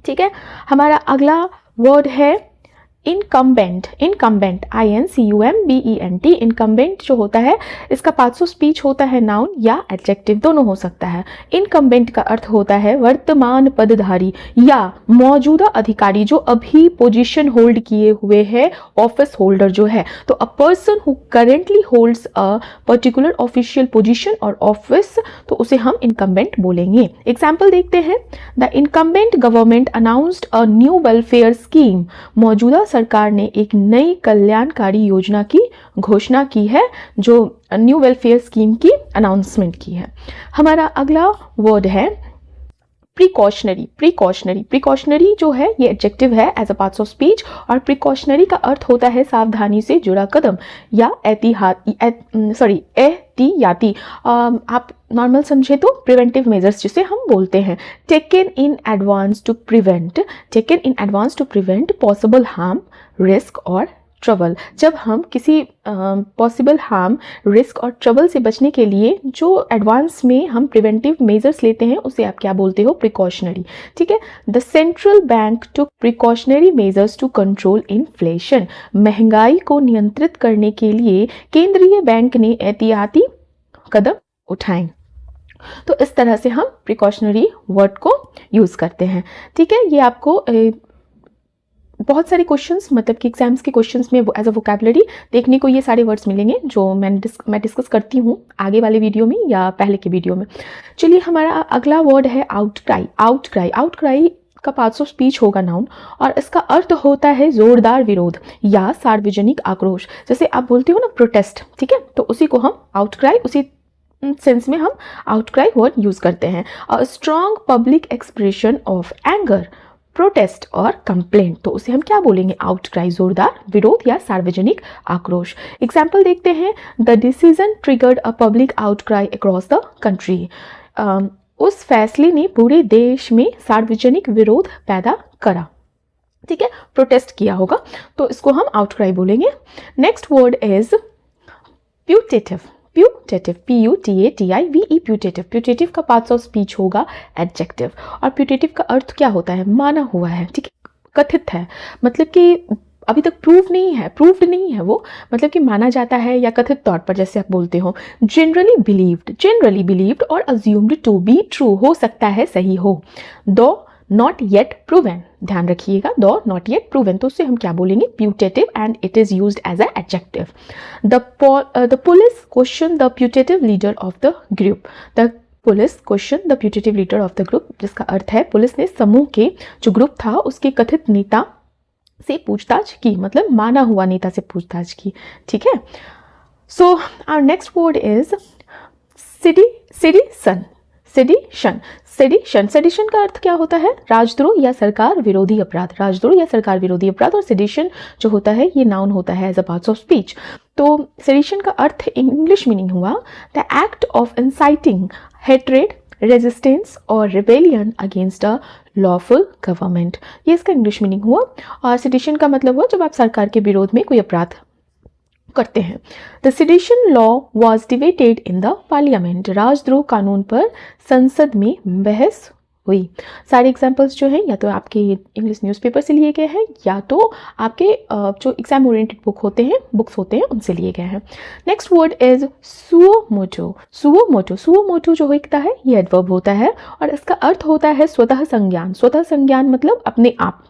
ठीक है। हमारा अगला वर्ड है इनकम्बेंट। Incumbent INCUMBENT। इनकम्बेंट जो होता है इसका पार्ट्स ऑफ स्पीच होता है नाउन या एडजेक्टिव, दोनों हो सकता है। इनकम्बेंट का अर्थ होता है वर्तमान पदधारी या मौजूदा अधिकारी जो अभी पोजीशन होल्ड किए हुए है, ऑफिस होल्डर जो है। तो a person who currently holds a particular official position और ऑफिस, तो उसे हम इनकम्बेंट बोलेंगे। एग्जाम्पल देखते हैं। The incumbent government announced a new welfare scheme. मौजूदा सरकार ने एक नई कल्याणकारी योजना की घोषणा की है, जो न्यू वेलफेयर स्कीम की अनाउंसमेंट की है। हमारा अगला वर्ड है प्रिकॉशनरी। प्रिकॉशनरी, प्रिकॉशनरी जो है ये एडजेक्टिव है as a parts of speech, और प्रिकॉशनरी का अर्थ होता है सावधानी से जुड़ा कदम या एहतियाती। आप नॉर्मल समझे तो प्रिवेंटिव मेजर्स जिसे हम बोलते हैं। Taken in advance to prevent, taken in advance to prevent possible harm, risk और ट्रबल। जब हम किसी पॉसिबल हार्म, रिस्क और ट्रबल से बचने के लिए जो एडवांस में हम प्रिवेंटिव मेजर्स लेते हैं उसे आप क्या बोलते हो? प्रिकॉशनरी, ठीक है। The central bank took precautionary measures to control inflation. महंगाई को नियंत्रित करने के लिए केंद्रीय बैंक ने एहतियाती कदम उठाए। तो इस तरह से हम प्रिकॉशनरी वर्ड को यूज करते हैं, ठीक है। ये आपको बहुत सारे क्वेश्चंस, मतलब कि एग्जाम्स के क्वेश्चंस में एज अ वोकैबुलरी देखने को ये सारे वर्ड्स मिलेंगे जो मैं डिस्कस करती हूँ आगे वाले वीडियो में या पहले के वीडियो में। चलिए हमारा अगला वर्ड है आउटक्राई। आउटक्राई, आउटक्राई का पार्ट्स ऑफ स्पीच होगा नाउन, और इसका अर्थ होता है जोरदार विरोध या सार्वजनिक आक्रोश। जैसे आप बोलते हो ना प्रोटेस्ट, ठीक है, तो उसी को हम आउटक्राई, उसी सेंस में हम आउटक्राई वर्ड यूज करते हैं। A strong public expression of anger, protest और कंप्लेंट, तो उसे हम क्या बोलेंगे? आउटक्राई, जोरदार विरोध या सार्वजनिक आक्रोश। एग्जाम्पल देखते हैं। The decision triggered a public outcry across the country. उस फैसले ने पूरे देश में सार्वजनिक विरोध पैदा करा, ठीक है, प्रोटेस्ट किया होगा, तो इसको हम आउटक्राई बोलेंगे। Next word is putative. Putative, PUTATIVE, putative. Putative का पार्ट्स ऑफ स्पीच होगा एडजेक्टिव, और प्यूटेटिव का अर्थ क्या होता है? माना हुआ है, ठीक है, कथित है, मतलब कि अभी तक प्रूव्ड नहीं है वो, मतलब कि माना जाता है या कथित तौर पर, जैसे आप बोलते हो। जनरली बिलीव्ड और अज्यूम्ड टू बी ट्रू, हो सकता है सही हो। दो नॉट येट प्रूवन, ध्यान रखिएगा, दो नॉट येट प्रूवन, तो उससे हम क्या बोलेंगे? Putative, and it is used as a adjective. The police question the putative leader of the group. The police question the putative leader of the group, जिसका अर्थ है पुलिस ने समूह के जो ग्रुप था उसके कथित नेता से पूछताछ की, मतलब माना हुआ नेता से पूछताछ की, ठीक है। So our next word is sedition. Sedition का अर्थ क्या होता है? राजद्रोह या सरकार विरोधी अपराध। राजद्रोह या सरकार विरोधी अपराध, और सेडिशन जो होता है ये नाउन होता है as a parts of speech. तो सेडिशन का अर्थ इंग्लिश मीनिंग हुआ the act of inciting hatred, resistance और rebellion against a lawful government, ये इसका इंग्लिश मीनिंग हुआ। और सेडिशन का मतलब हुआ जब आप सरकार के विरोध में कोई अपराध करते हैं। The sedition law was debated in the parliament, राजद्रोह कानून पर संसद में बहस हुई। सारे एग्जाम्पल्स जो हैं या तो आपके इंग्लिश न्यूज़पेपर से लिए गए हैं या तो आपके जो एग्जाम ओरिएंटेड बुक्स होते हैं उनसे लिए गए हैं। Next word is suo motu. Suo motu, suo motu जो होता है ये एडवर्ब होता है और इसका अर्थ होता है स्वतः संज्ञान। स्वतः संज्ञान मतलब अपने आप।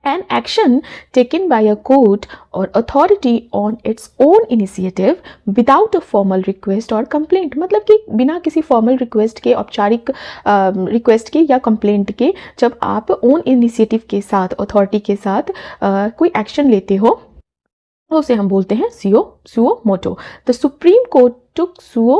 An action taken by a court or authority on its own initiative without a formal request or complaint, मतलब कि बिना किसी फॉर्मल रिक्वेस्ट के, औपचारिक रिक्वेस्ट के या कंप्लेंट के जब आप ओन इनिशिएटिव के साथ, अथॉरिटी के साथ कोई एक्शन लेते हो तो उसे हम बोलते हैं suo motu. The supreme court took suo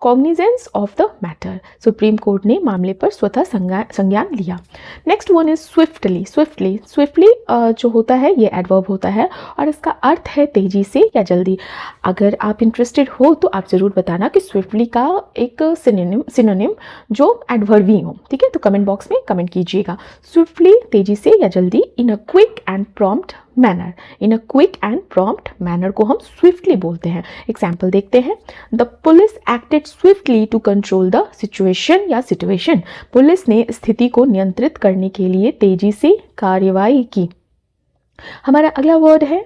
cognizance of the matter, supreme court ने मामले पर स्वतः संज्ञान लिया। Next one is swiftly. Swiftly जो होता है ये एडवर्ब होता है और इसका अर्थ है तेजी से या जल्दी। अगर आप इंटरेस्टेड हो तो आप ज़रूर बताना कि स्विफ्टली का एक सिनोनिम जो एडवर्बी हो, ठीक है, तो कमेंट बॉक्स में कमेंट कीजिएगा। स्विफ्टली तेजी से या जल्दी, in a quick and prompt manner. In a quick and prompt manner को हम स्विफ्टली बोलते हैं। एग्जाम्पल देखते हैं। The police acted swiftly to control the situation या सिचुएशन, पुलिस ने स्थिति को नियंत्रित करने के लिए तेजी से कार्यवाही की। हमारा अगला वर्ड है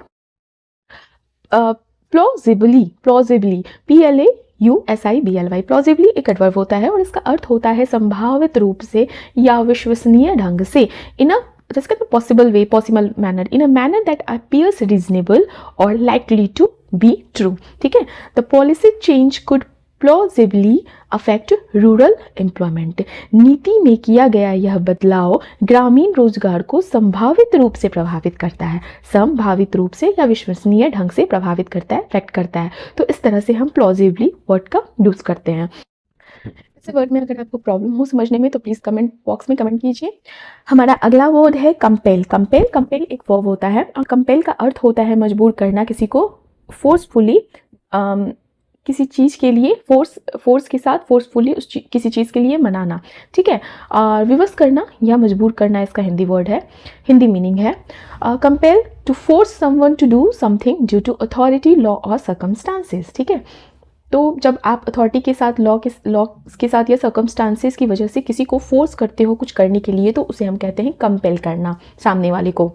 प्लॉजिबली। प्लॉजिबली, PLAUSIBLY। प्लॉजिबली एक एडवर्ब होता है और इसका अर्थ होता है संभावित रूप से या विश्वसनीय ढंग से। इन अ जिसका possible way, possible manner, in a manner that appears reasonable और लाइकली टू बी ट्रू, ठीक है। The policy change could plausibly affect rural employment, नीति में किया गया यह बदलाव ग्रामीण रोजगार को संभावित रूप से प्रभावित करता है। संभावित रूप से या विश्वसनीय ढंग से प्रभावित करता है, अफेक्ट करता है। तो इस तरह से हम प्लॉजिबली वर्ड का यूज करते हैं। इस वर्ड में अगर आपको प्रॉब्लम हो समझने में तो प्लीज़ कमेंट बॉक्स में कमेंट कीजिए। हमारा अगला वर्ड है कंपेल। कंपेल एक वर्ब होता है और कंपेल का अर्थ होता है मजबूर करना किसी को, फोर्सफुली किसी चीज़ के लिए, फोर्स के साथ फोर्सफुली किसी चीज़ के लिए मनाना, ठीक है। और विवश करना या मजबूर करना इसका हिंदी वर्ड है, हिंदी मीनिंग है। Compel to force someone to do something due to authority, law और सर्कमस्टांसेस, ठीक है। तो जब आप अथॉरिटी के साथ, लॉ के साथ या सर्कमस्टांसेस की वजह से किसी को फोर्स करते हो कुछ करने के लिए तो उसे हम कहते हैं कंपेल करना सामने वाले को।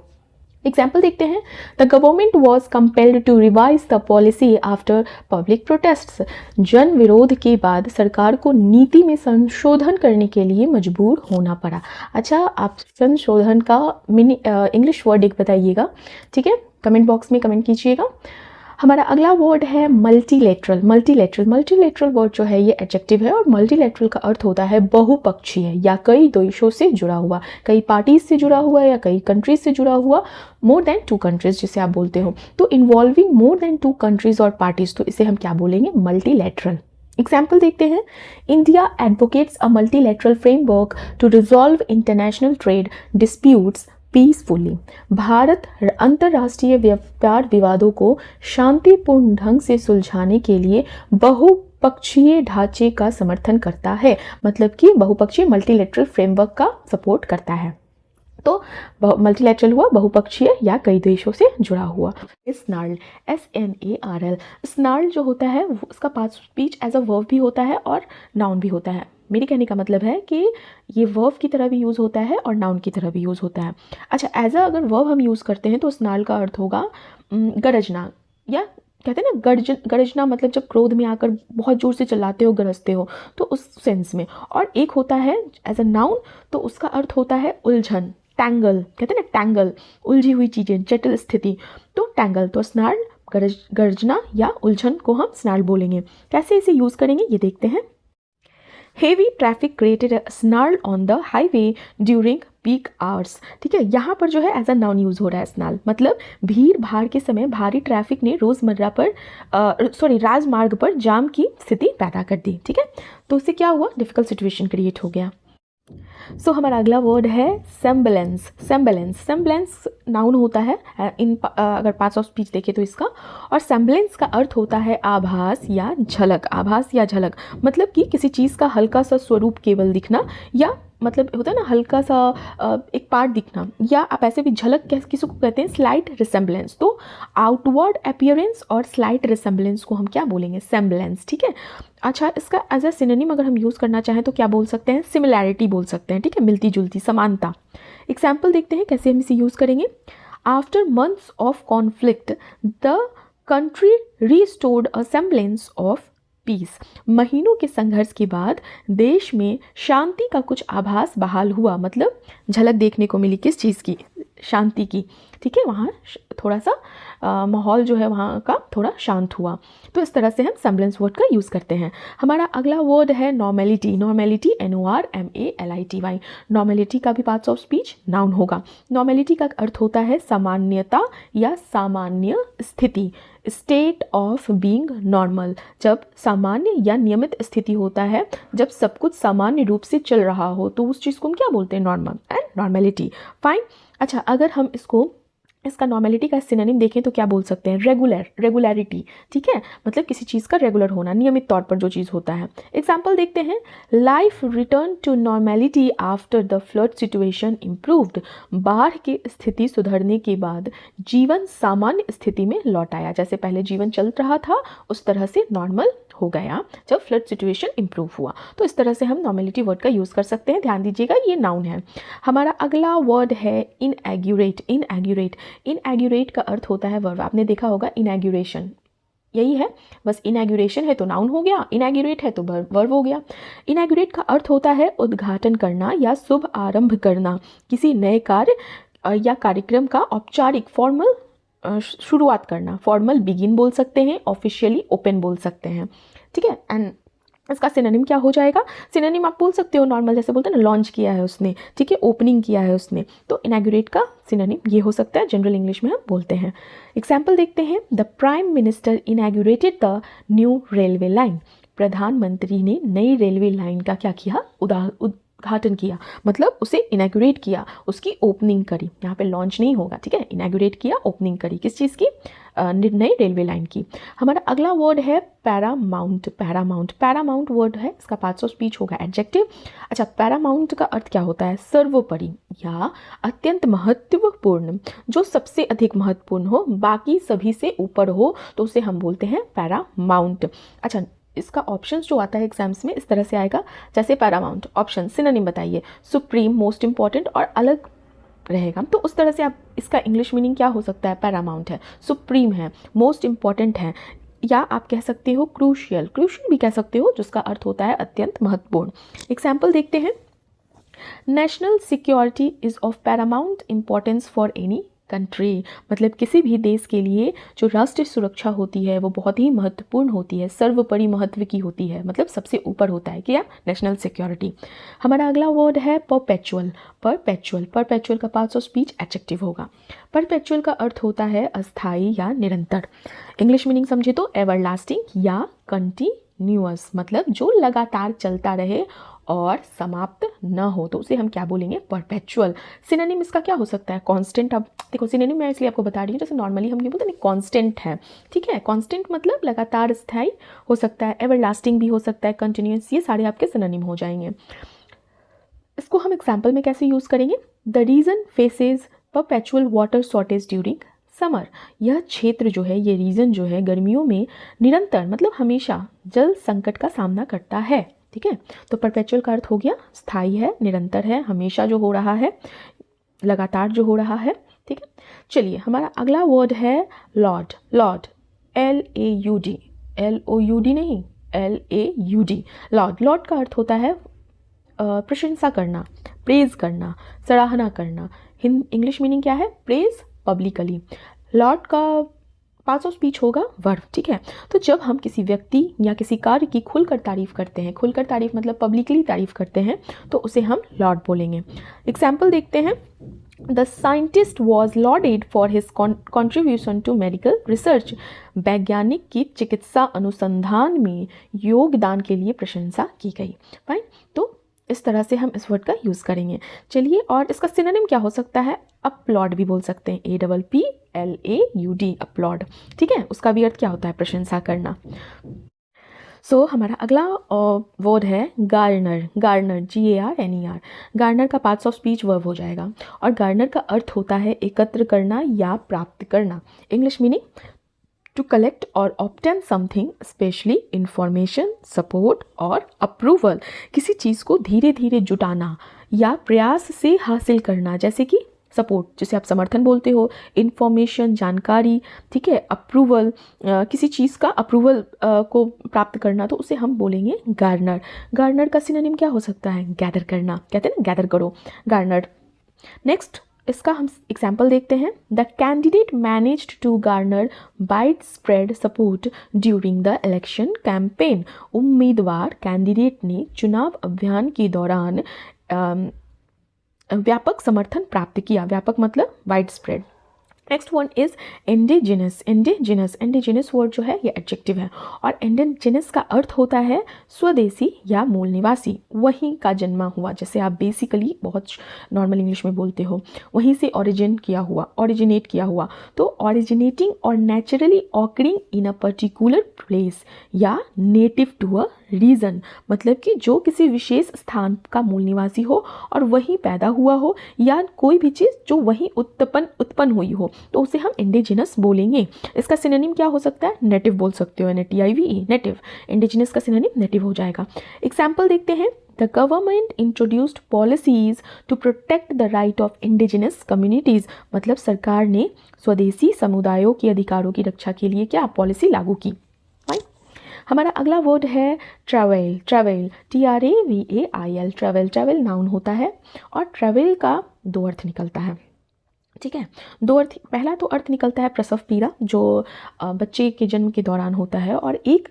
एग्जाम्पल देखते हैं। The government was compelled to revise the policy after public protests, जन विरोध के बाद सरकार को नीति में संशोधन करने के लिए मजबूर होना पड़ा। अच्छा, आप संशोधन का इंग्लिश वर्ड एक बताइएगा, ठीक है, कमेंट बॉक्स में कमेंट कीजिएगा। हमारा अगला वर्ड है मल्टीलेटरल। मल्टीलेटरल वर्ड जो है ये एडजेक्टिव है और मल्टीलेटरल का अर्थ होता है बहुपक्षीय या कई देशों से जुड़ा हुआ, कई पार्टीज से जुड़ा हुआ या कई कंट्रीज से जुड़ा हुआ, मोर देन 2 कंट्रीज जिसे आप बोलते हो। तो इन्वॉल्विंग मोर देन 2 कंट्रीज और पार्टीज, तो इसे हम क्या बोलेंगे, मल्टीलेटरल। एग्जाम्पल देखते हैं। India advocates a multilateral framework to resolve international trade disputes peacefully, Bharat अंतर्राष्ट्रीय व्यापार विवादों को शांतिपूर्ण ढंग से सुलझाने के लिए बहुपक्षीय ढांचे का समर्थन करता है, मतलब कि बहुपक्षीय मल्टीलेटरल फ्रेमवर्क का सपोर्ट करता है। तो मल्टीलेटरल हुआ बहुपक्षीय या कई देशों से जुड़ा हुआ। स्नार्ल, SNARL, स्नार्ल जो होता है उसका past speech as a verb भी होता है और नाउन भी होता है। मेरे कहने का मतलब है कि ये वर्ब की तरह भी यूज़ होता है और नाउन की तरह भी यूज़ होता है। अच्छा, एज अ अगर वर्ब हम यूज़ करते हैं तो स्नार्ल का अर्थ होगा गरजना, या कहते हैं ना गरजना मतलब जब क्रोध में आकर बहुत जोर से चिल्लाते हो, गरजते हो, तो उस सेंस में। और एक होता है एज अ नाउन, तो उसका अर्थ होता है उलझन, टैंगल, कहते हैं ना टैंगल, उलझी हुई चीज़ें, जटिल स्थिति, तो टैंगल। तो स्नार्ल गरजना या उलझन को हम स्नार्ल बोलेंगे। कैसे इसे यूज़ करेंगे ये देखते हैं। Heavy traffic created a snarl on the highway during peak hours, ठीक है। यहाँ पर जो है एज अ नाउन यूज़ हो रहा है स्नार्ल, मतलब भीड़ भाड़ के समय भारी ट्रैफिक ने रोज़मर्रा पर राजमार्ग पर जाम की स्थिति पैदा कर दी, ठीक है। तो उससे क्या हुआ, डिफिकल्ट सिचुएशन क्रिएट हो गया। सो हमारा अगला वर्ड है सेम्बलेंस। सेम्बलेंस, सेम्बलेंस नाउन होता है अगर पार्ट्स ऑफ स्पीच देखें तो इसका, और सेम्बलेंस का अर्थ होता है आभास या झलक। आभास या झलक मतलब कि किसी चीज़ का हल्का सा स्वरूप केवल दिखना, या मतलब होता है ना हल्का सा एक पार्ट दिखना, या आप ऐसे भी झलक किसी को कहते हैं स्लाइट रिसेम्बलेंस। तो आउटवर्ड अपीयरेंस और स्लाइट रिसेम्बलेंस को हम क्या बोलेंगे? सेम्बलेंस। ठीक है। अच्छा, इसका एज अ सिनोनिम अगर हम यूज़ करना चाहें तो क्या बोल सकते हैं? सिमिलैरिटी बोल सकते हैं। ठीक है, मिलती जुलती, समानता। एग्जाम्पल देखते हैं कैसे हम इसे यूज़ करेंगे। After months of conflict the country restored a semblance of peace. महीनों के संघर्ष के बाद देश में शांति का कुछ आभास बहाल हुआ, मतलब झलक देखने को मिली किस चीज़ की? शांति की। ठीक है, वहाँ थोड़ा सा माहौल जो है वहाँ का थोड़ा शांत हुआ। तो इस तरह से हम सेम्बलेंस वर्ड का यूज़ करते हैं। हमारा अगला वर्ड है नॉर्मेलिटी। Normality, NORMALITY। नॉर्मेलिटी का भी पार्ट्स ऑफ स्पीच नाउन होगा। नॉर्मेलिटी का अर्थ होता है सामान्यता या सामान्य स्थिति, स्टेट ऑफ बीइंग नॉर्मल। जब सामान्य या नियमित स्थिति होता है, जब सब कुछ सामान्य रूप से चल रहा हो, तो उस चीज़ को हम क्या बोलते हैं? Normal and normality. फाइन। अच्छा, अगर हम इसका नॉर्मेलिटी का सिनोनिम देखें तो क्या बोल सकते हैं? Regular, regularity. ठीक है, मतलब किसी चीज़ का रेगुलर होना, नियमित तौर पर जो चीज़ होता है। एग्जाम्पल देखते हैं। Life return to normality after the flood situation improved. बाढ़ की स्थिति सुधरने के बाद जीवन सामान्य स्थिति में लौट आया। जैसे पहले जीवन चल रहा था उस तरह से नॉर्मल हो गया जब फ्लड सिचुएशन इम्प्रूव हुआ। तो इस तरह से हम नॉर्मेलिटी वर्ड का यूज़ कर सकते हैं। ध्यान दीजिएगा, ये नाउन है। हमारा अगला वर्ड है इनएग्यूरेट। इनएग्यूरेट, इनएग्यूरेट का अर्थ होता है वर्ब। आपने देखा होगा इनएग्यूरेशन, यही है बस। इनएग्यूरेशन है तो नाउन हो गया, इनएग्यूरेट है तो वर्ब हो गया। इनएग्यूरेट का अर्थ होता है उद्घाटन करना या शुभ आरंभ करना, किसी नए कार्य या कार्यक्रम का औपचारिक फॉर्मल शुरुआत करना। फॉर्मल बिगिन बोल सकते हैं, ऑफिशियली ओपन बोल सकते हैं। ठीक है, एंड इसका सिनोनिम क्या हो जाएगा? सिनोनिम आप बोल सकते हो नॉर्मल, जैसे बोलते हैं ना लॉन्च किया है उसने, ठीक है, ओपनिंग किया है उसने। तो इनॉग्रेट का सिनोनिम ये हो सकता है, जनरल इंग्लिश में हम बोलते हैं। एग्जाम्पल देखते हैं। The prime minister inaugurated the new railway line. प्रधानमंत्री ने नई रेलवे लाइन का क्या किया? उद्घाटन किया, मतलब उसे इनॉग्रेट किया, उसकी ओपनिंग करी। यहाँ पे लॉन्च नहीं होगा, ठीक है, इनॉग्रेट किया, ओपनिंग करी, किस चीज़ की? नई रेलवे लाइन की। हमारा अगला वर्ड है पैरामाउंट। पैरामाउंट, पैरामाउंट वर्ड है, इसका पार्ट्स ऑफ स्पीच होगा एडजेक्टिव। अच्छा, पैरामाउंट का अर्थ क्या होता है? सर्वोपरि या अत्यंत महत्वपूर्ण, जो सबसे अधिक महत्वपूर्ण हो, बाकी सभी से ऊपर हो, तो उसे हम बोलते हैं पैरामाउंट। अच्छा, इसका ऑप्शंस जो आता है एग्जाम्स में इस तरह से आएगा, जैसे पैरामाउंट ऑप्शन सिनोनिम बताइए, सुप्रीम, मोस्ट इंपॉर्टेंट और अलग रहेगा। तो उस तरह से आप इसका इंग्लिश मीनिंग क्या हो सकता है? पैरामाउंट है, सुप्रीम है, मोस्ट इंपॉर्टेंट है, या आप कह सकते हो क्रूशियल, क्रूशियल भी कह सकते हो, जिसका अर्थ होता है अत्यंत महत्वपूर्ण। एग्जाम्पल देखते हैं। National security is of Paramount importance for any country, मतलब किसी भी देश के लिए जो राष्ट्रीय सुरक्षा होती है वो बहुत ही महत्वपूर्ण होती है, सर्वोपरि महत्व की होती है, मतलब सबसे ऊपर होता है क्या? National security. हमारा अगला वर्ड है परपेचुअल। परपेचुअल, परपेचुअल का पार्ट्स ऑफ स्पीच एडजेक्टिव होगा। परपेचुअल का अर्थ होता है अस्थाई या निरंतर। इंग्लिश मीनिंग समझे तो एवरलास्टिंग या कंटिन्यूअस, मतलब जो लगातार चलता रहे और समाप्त न हो, तो उसे हम क्या बोलेंगे? परपेचुअल। सिनोनिम इसका क्या हो सकता है? कांस्टेंट। अब देखो सिनोनिम मैं इसलिए आपको बता रही हूँ, जैसे नॉर्मली हम ये बोलते हैं कांस्टेंट है, ठीक है, कांस्टेंट मतलब लगातार स्थायी हो सकता है, एवरलास्टिंग भी हो सकता है, कंटिन्यूअस, ये सारे आपके सिनोनिम हो जाएंगे। इसको हम एग्जाम्पल में कैसे यूज़ करेंगे? The region faces perpetual water shortage during summer. यह क्षेत्र जो है, ये रीजन जो है, गर्मियों में निरंतर मतलब हमेशा जल संकट का सामना करता है। ठीक है, तो परपेचुअल का अर्थ हो गया स्थायी है, निरंतर है, हमेशा जो हो रहा है, लगातार जो हो रहा है। ठीक है, चलिए हमारा अगला वर्ड है लॉर्ड। लॉर्ड, LAUD, LOUD नहीं, LAUD, लॉर्ड। लॉर्ड का अर्थ होता है प्रशंसा करना, प्रेज करना, सराहना करना। इंग्लिश मीनिंग क्या है? Praise publicly. लॉर्ड का पार्ट्स ऑफ स्पीच होगा वर्ब। ठीक है, तो जब हम किसी व्यक्ति या किसी कार्य की खुलकर तारीफ करते हैं, खुलकर तारीफ मतलब पब्लिकली तारीफ करते हैं, तो उसे हम लॉर्ड बोलेंगे। एग्जाम्पल देखते हैं। The scientist was lauded for his contribution to medical research. वैज्ञानिक की चिकित्सा अनुसंधान में योगदान के लिए प्रशंसा की गई। फाइन, तो इस तरह से हम इस वर्ड का यूज़ करेंगे। चलिए, और इसका सिनोनिम क्या हो सकता है? अपलॉड भी बोल सकते हैं, APPLAUD, अपलॉड। ठीक है, उसका भी अर्थ क्या होता है? प्रशंसा करना। हमारा अगला वर्ड है गार्नर। Garner, GARNER। गार्नर का पार्ट्स ऑफ स्पीच वर्ब हो जाएगा, और गार्नर का अर्थ होता है एकत्र करना या प्राप्त करना। इंग्लिश मीनिंग टू कलेक्ट और obtain something, specially information, support और अप्रूवल। किसी चीज़ को धीरे धीरे जुटाना या प्रयास से हासिल करना, जैसे कि सपोर्ट, जिसे आप समर्थन बोलते हो, इन्फॉर्मेशन, जानकारी, ठीक है, अप्रूवल, किसी चीज़ का अप्रूवल को प्राप्त करना, तो उसे हम बोलेंगे गार्नर। गार्नर का सिनोनिम क्या हो सकता है? गैदर करना, कहते हैं ना गैदर करो, गार्नर। नेक्स्ट, इसका हम एग्जाम्पल देखते हैं। The candidate managed to garner wide spread support during the election campaign. उम्मीदवार कैंडिडेट ने चुनाव अभियान के दौरान व्यापक समर्थन प्राप्त किया। व्यापक मतलब wide spread. Next one is indigenous. Indigenous, indigenous word जो है ये एडजेक्टिव है, और इंडिजिनस का अर्थ होता है स्वदेशी या मूल निवासी, वहीं का जन्मा हुआ, जैसे आप बेसिकली बहुत नॉर्मल इंग्लिश में बोलते हो, वहीं से ओरिजिन किया हुआ, ओरिजिनेट किया हुआ। तो ओरिजिनेटिंग और naturally occurring in a particular place या नेटिव टू अ रीजन, मतलब कि जो किसी विशेष स्थान का मूल निवासी हो और वहीं पैदा हुआ हो, या कोई भी चीज़ जो वहीं उत्पन्न हुई हो, तो उसे हम इंडिजिनस बोलेंगे। इसका सिनोनिम क्या हो सकता है? नेटिव बोल सकते हो, NATIVE, नेटिव। इंडिजिनस का सिनोनिम नेटिव हो जाएगा। एग्जाम्पल देखते हैं। The government introduced policies to protect the right of indigenous communities, मतलब सरकार ने स्वदेशी समुदायों के अधिकारों की रक्षा के लिए क्या पॉलिसी लागू की। हमारा अगला वर्ड है travel. Travel, TRAVAIL, travel. Travel noun होता है, और ट्रैवल का दो अर्थ निकलता है। ठीक है, दो अर्थ। पहला तो अर्थ निकलता है प्रसव पीड़ा, जो बच्चे के जन्म के दौरान होता है, और एक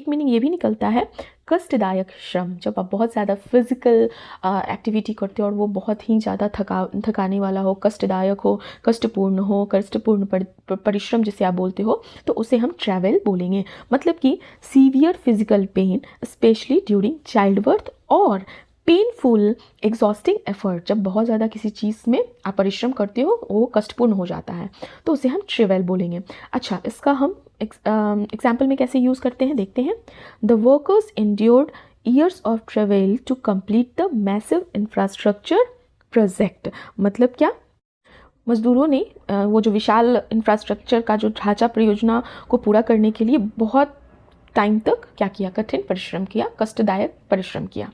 मीनिंग ये भी निकलता है कष्टदायक श्रम, जब आप बहुत ज़्यादा फिजिकल एक्टिविटी करते हो और वो बहुत ही ज़्यादा थकाने वाला हो, कष्टदायक हो, कष्टपूर्ण परिश्रम जिसे आप बोलते हो, तो उसे हम ट्रैवल बोलेंगे। मतलब कि severe physical pain specially during child birth, और पेनफुल एग्जॉस्टिंग एफर्ट, जब बहुत ज़्यादा किसी चीज़ में आप परिश्रम करते हो वो कष्टपूर्ण हो जाता है, तो उसे हम ट्रैवल बोलेंगे। अच्छा, इसका हम एग्जाम्पल में कैसे यूज़ करते हैं देखते हैं। The workers endured years of travel to complete the massive infrastructure project, मतलब क्या? मजदूरों ने वो जो विशाल इंफ्रास्ट्रक्चर का जो ढांचा परियोजना को पूरा करने के लिए बहुत टाइम तक क्या किया? कठिन परिश्रम किया, कष्टदायक परिश्रम किया।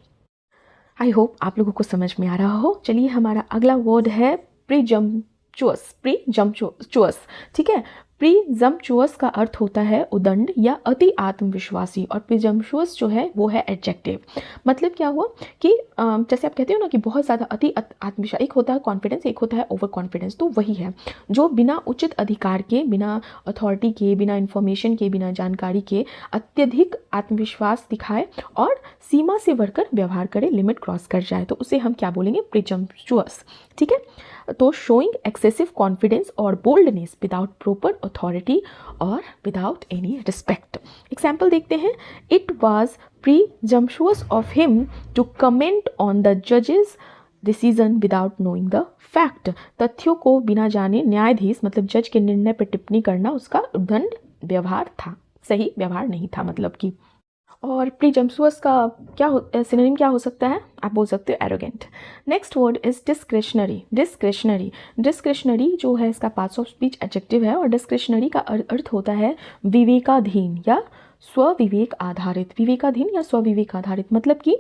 आई होप आप लोगों को समझ में आ रहा हो। चलिए, हमारा अगला वर्ड है प्रीजम्पचुअस। प्रीजम्पचुअस, ठीक है। प्रीजम्पचुअस का अर्थ होता है उदंड या अति आत्मविश्वासी, और प्रीजम्पचुअस जो है वो है एडजेक्टिव। मतलब क्या हुआ कि जैसे आप कहते हो ना कि बहुत ज़्यादा अति आत्मविश्वास, एक होता है कॉन्फिडेंस, एक होता है ओवर कॉन्फिडेंस, तो वही है जो बिना उचित अधिकार के, बिना अथॉरिटी के, बिना इन्फॉर्मेशन के, बिना जानकारी के अत्यधिक आत्मविश्वास दिखाए और सीमा से बढ़कर व्यवहार करे, लिमिट क्रॉस कर जाए, तो उसे हम क्या बोलेंगे? प्रीजम्पचुअस। ठीक है, तो शोइंग एक्सेसिव कॉन्फिडेंस और बोल्डनेस विदाउट प्रॉपर अथॉरिटी और विदाउट एनी रिस्पेक्ट। एग्जाम्पल देखते हैं। It was presumptuous of him to comment on the जजेस decision without knowing the fact. तथ्यों को बिना जाने न्यायाधीश मतलब जज के निर्णय पर टिप्पणी करना उसका उद्दंड व्यवहार था, सही व्यवहार नहीं था मतलब कि। और प्रीजम्पचुअस का क्या सिनोनिम क्या हो सकता है? आप बोल सकते हो arrogant. Next word is discretionary. Discretionary, discretionary जो है इसका पार्ट्स ऑफ स्पीच एडजेक्टिव है, और डिस्क्रिशनरी का अर्थ होता है विवेकाधीन या स्वविवेक आधारित। विवेकाधीन या स्वविवेक आधारित मतलब कि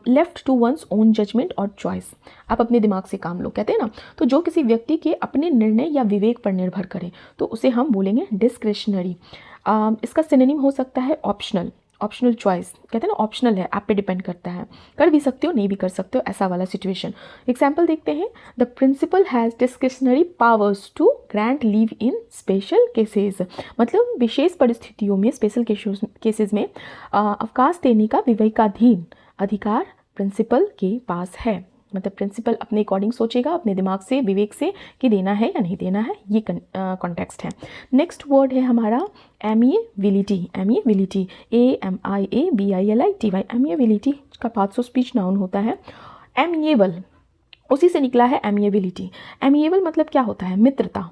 left to one's own judgement और चॉइस, आप अपने दिमाग से काम लो, कहते हैं ना। तो जो किसी व्यक्ति के अपने निर्णय या विवेक पर निर्भर करे, तो उसे हम बोलेंगे डिस्क्रिशनरी। इसका सिनोनिम हो सकता है ऑप्शनल। ऑप्शनल चॉइस, कहते हैं ना, ऑप्शनल है, आप पे डिपेंड करता है, कर भी सकते हो नहीं भी कर सकते हो, ऐसा वाला सिचुएशन। एग्जाम्पल देखते हैं। The principal has discretionary powers to grant leave in special cases, मतलब विशेष परिस्थितियों में, स्पेशल केसेस में अवकाश देने का विवेकाधीन अधिकार प्रिंसिपल के पास है। मतलब प्रिंसिपल अपने अकॉर्डिंग सोचेगा, अपने दिमाग से, विवेक से, कि देना है या नहीं देना है, ये कॉन्टेक्स्ट है। नेक्स्ट वर्ड है हमारा एमिएबिलिटी। एमिएबिलिटी, AMIABILITY। एमिएबिलिटी का पार्ट्स ऑफ स्पीच नाउन होता है एमिएबल, उसी से निकला है एमिएबिलिटी। एमिएबल मतलब क्या होता है? मित्रता,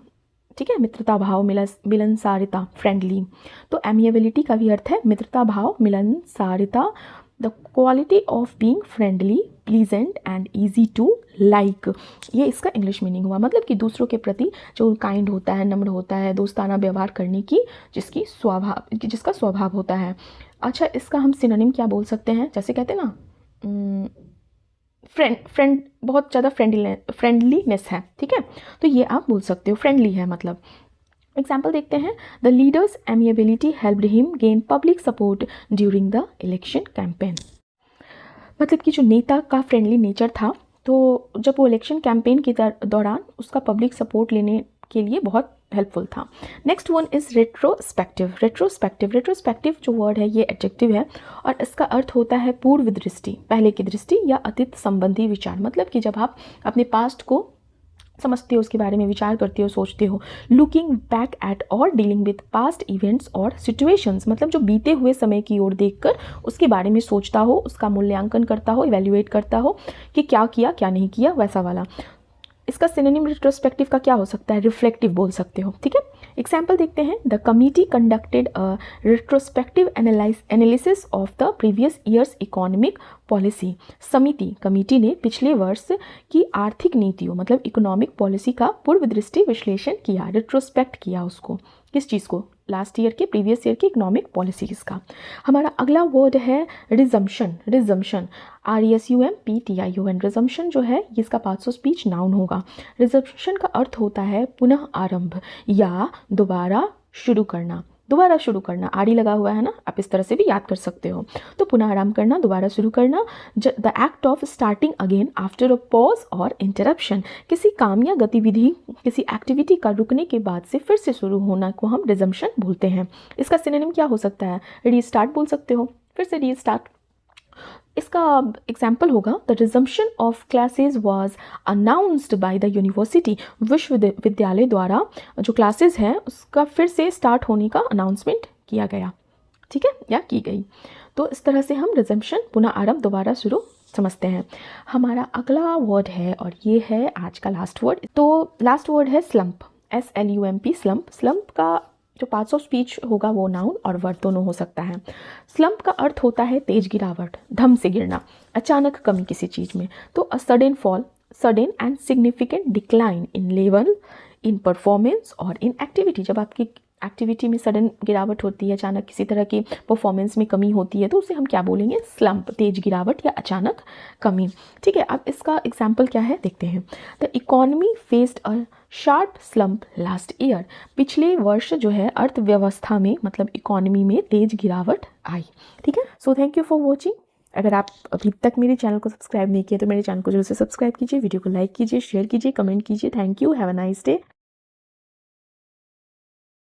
ठीक है, मित्रता भाव, मिलनसारिता, फ्रेंडली। तो एमिएबिलिटी का भी अर्थ है मित्रता भाव, मिलनसारिता, the quality of being friendly, pleasant and easy to like. ये इसका इंग्लिश मीनिंग हुआ, मतलब कि दूसरों के प्रति जो काइंड होता है, नम्र होता है, दोस्ताना व्यवहार करने की जिसका स्वभाव होता है। अच्छा, इसका हम सिनोनिम क्या बोल सकते हैं? जैसे कहते हैं ना फ्रेंड बहुत ज़्यादा फ्रेंडलीनेस है, ठीक है, तो ये आप बोल सकते हो, फ्रेंडली है मतलब। एग्जाम्पल देखते हैं, the leader's amiability helped him gain public support during the election campaign. मतलब कि जो नेता का फ्रेंडली नेचर था, तो जब वो इलेक्शन कैंपेन के दौरान उसका पब्लिक सपोर्ट लेने के लिए बहुत हेल्पफुल था। Next one is retrospective. Retrospective जो वर्ड है ये एडजेक्टिव है और इसका अर्थ होता है पूर्व दृष्टि, पहले की दृष्टि या अतीत संबंधी विचार। मतलब कि जब आप अपने पास्ट को समझते हो, उसके बारे में विचार करते हो, सोचते हो। लुकिंग बैक एट और डीलिंग विद पास्ट इवेंट्स और सिचुएशंस, मतलब जो बीते हुए समय की ओर देखकर उसके बारे में सोचता हो, उसका मूल्यांकन करता हो, इवैल्यूएट करता हो कि क्या किया क्या नहीं किया, वैसा वाला। इसका सिनोनिम रेट्रोस्पेक्टिव का क्या हो सकता है? रिफ्लेक्टिव बोल सकते हो, ठीक है। एग्जाम्पल देखते हैं, the committee conducted a retrospective analysis of the previous years economic policy. Committee ने पिछले वर्ष की आर्थिक नीतियों मतलब इकोनॉमिक पॉलिसी का पूर्व दृष्टि विश्लेषण किया, रेट्रोस्पेक्ट किया उसको, किस चीज़ को? लास्ट ईयर के, प्रीवियस ईयर की इकोनॉमिक पॉलिसीज़ का। हमारा अगला वर्ड है रिजम्पशन। RESUMPTION। रिजम्पशन जो है ये इसका पार्ट्स ऑफ स्पीच नाउन होगा। रिजम्पशन का अर्थ होता है पुनः आरंभ या दोबारा शुरू करना। दोबारा शुरू करना, आड़ी लगा हुआ है ना, आप इस तरह से भी याद कर सकते हो। तो पुनः आरंभ करना, दोबारा शुरू करना, the act of starting again after a pause और इंटरप्शन। किसी काम या गतिविधि, किसी एक्टिविटी का रुकने के बाद से फिर से शुरू होना को हम रिजम्पशन बोलते हैं। इसका सिनोनिम क्या हो सकता है? रीस्टार्ट बोल सकते हो, फिर से रीस्टार्ट। इसका एग्जाम्पल होगा, the resumption of classes was announced by the university. विश्वविद्यालय द्वारा जो क्लासेस हैं उसका फिर से स्टार्ट होने का अनाउंसमेंट किया गया, ठीक है, या की गई। तो इस तरह से हम रिजम्पशन, पुनः आरंभ, दोबारा शुरू समझते हैं। हमारा अगला वर्ड है और ये है आज का लास्ट वर्ड। तो लास्ट वर्ड है स्लम्प, SLUMP, स्लम्प। स्लम्प का जो पार्ट्स ऑफ स्पीच होगा वो नाउन और वर्ड दोनों हो सकता है। स्लम्प का अर्थ होता है तेज गिरावट, धम से गिरना, अचानक कमी किसी चीज़ में। तो a sudden fall, sudden and significant decline in level, in performance और इन एक्टिविटी। जब आपकी एक्टिविटी में सडन गिरावट होती है, अचानक किसी तरह की परफॉर्मेंस में कमी होती है, तो उसे हम क्या बोलेंगे? स्लम्प, तेज गिरावट या अचानक कमी, ठीक है। अब इसका एग्जाम्पल क्या है देखते हैं। The economy faced a sharp slump last year. पिछले वर्ष जो है अर्थव्यवस्था में मतलब इकोनॉमी में तेज गिरावट आई, ठीक है। So thank you for watching. अगर आप अभी तक मेरे चैनल को सब्सक्राइब नहीं किया तो मेरे चैनल को जरूर से सब्सक्राइब कीजिए, वीडियो को लाइक कीजिए, शेयर कीजिए, कमेंट कीजिए। Thank you, have a nice day.